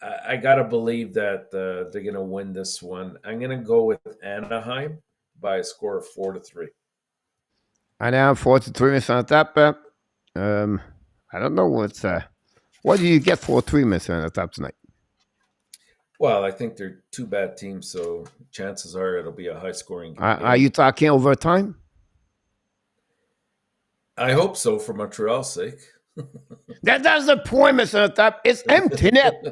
I got to believe that they're going to win this one. I'm going to go with Anaheim by a score of 4-3. Anaheim 4-3, Mr. Tap. I don't know what do you get 4-3, Mr. Tap, tonight? Well, I think they're two bad teams, so chances are it'll be a high-scoring game. Are you talking overtime? I hope so, for Montreal's sake. That's the point, Mr. Tap. It's empty net,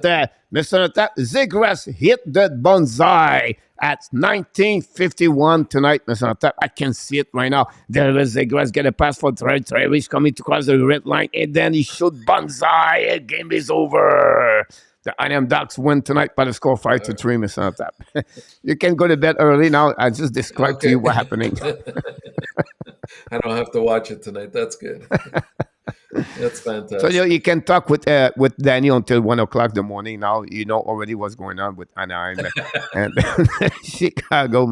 Mr. Tap. Zegras hit the bonsai at 19:51 tonight, Mr. Tap. I can see it right now. There is Zegras get a pass for Travis coming to cross the red line, and then he shoot bonsai. The game is over. The Anaheim Ducks win tonight by the score 5-3, Mr. Tap. You can go to bed early now. I just described to you what's happening. I don't have to watch it tonight. That's good. That's fantastic. So you can talk with Danny until 1:00 in the morning. Now you know already what's going on with Anaheim and Chicago.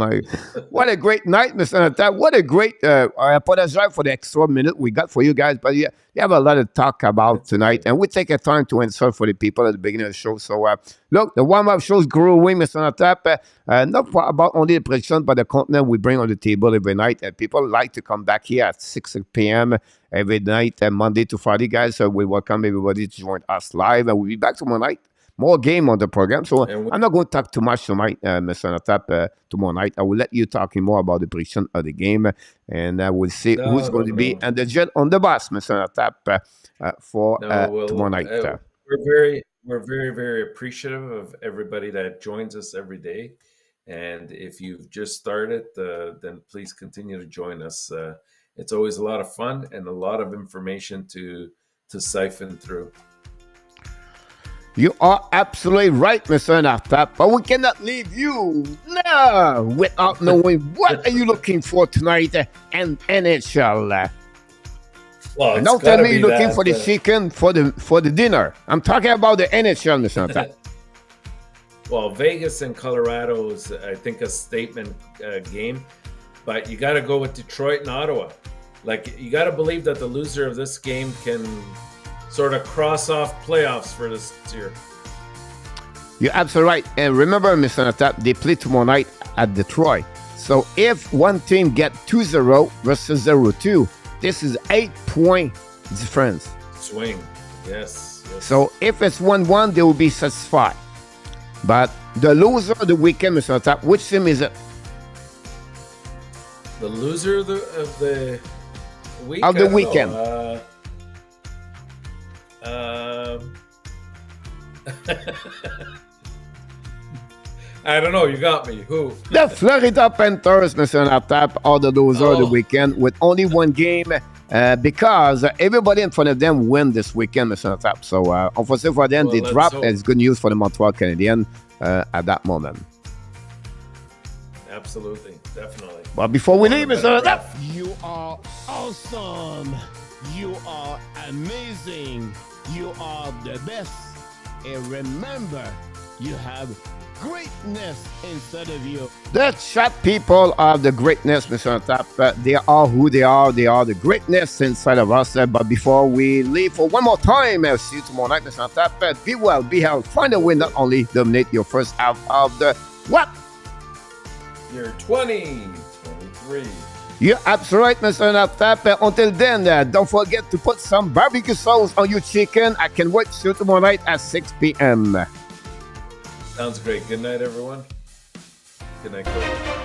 What a great night, Mr. Tap. What a great. I apologize for the extra minute we got for you guys, but you have a lot to talk about tonight, and we take a time to answer for the people at the beginning of the show. So look, the warm-up show is growing, Mr. Tap. Not about only the prediction, but the content we bring on the table every night. And people like to come back here at 6 p.m. every night, Monday to Friday, guys. So we welcome everybody to join us live, and we'll be back tomorrow night. More game on the program. So I'm not going to talk too much tonight, Mr. Tap, tomorrow night. I will let you talking more about the prediction of the game, and we'll see who's going to be and the jet on the bus, Mr. Tap, for tomorrow night. We're very, very appreciative of everybody that joins us every day. And if you've just started, then please continue to join us. It's always a lot of fun and a lot of information to siphon through. You are absolutely right, Mr. Nortap, but we cannot leave you without knowing what are you looking for tonight in NHL. Well, don't tell me you're looking for the chicken for the dinner. I'm talking about the NHL, Mr. Nortap. Well, Vegas and Colorado is, I think, a statement game, but you got to go with Detroit and Ottawa. Like, you got to believe that the loser of this game can sort of cross off playoffs for this year. You're absolutely right. And remember, Mr. Nortap, they play tomorrow night at Detroit. So if one team get 2-0 versus 0-2, this is 8-point difference. Swing, yes. So if it's 1-1, they will be satisfied. But the loser of the weekend, Mr. Nortap, which team is it? The loser of the week? Of the weekend. I don't know. You got me. Who? The Florida Panthers, Mr. Nortap, are the loser of the weekend with only one game because everybody in front of them win this weekend, Mr. Nortap. So, unfortunately for them, they dropped. It's good news for the Montreal Canadiens at that moment. Absolutely, definitely. But before we On a leave, better Mr. breath. Tap, You are awesome. You are amazing. You are the best. And remember, you have greatness inside of you. the chat people are the greatness, Mr. Tap. They are who they are. They are the greatness inside of us. But before we leave for one more time, I'll see you tomorrow night, Mr. Tap. Be well, be healthy. Find a way not only dominate your first half of the what? You're 23. You're absolutely right, Mr. Tap. Until then, don't forget to put some barbecue sauce on your chicken. I can wait to see you tomorrow night at 6 p.m. Sounds great. Good night, everyone. Good night, Coach.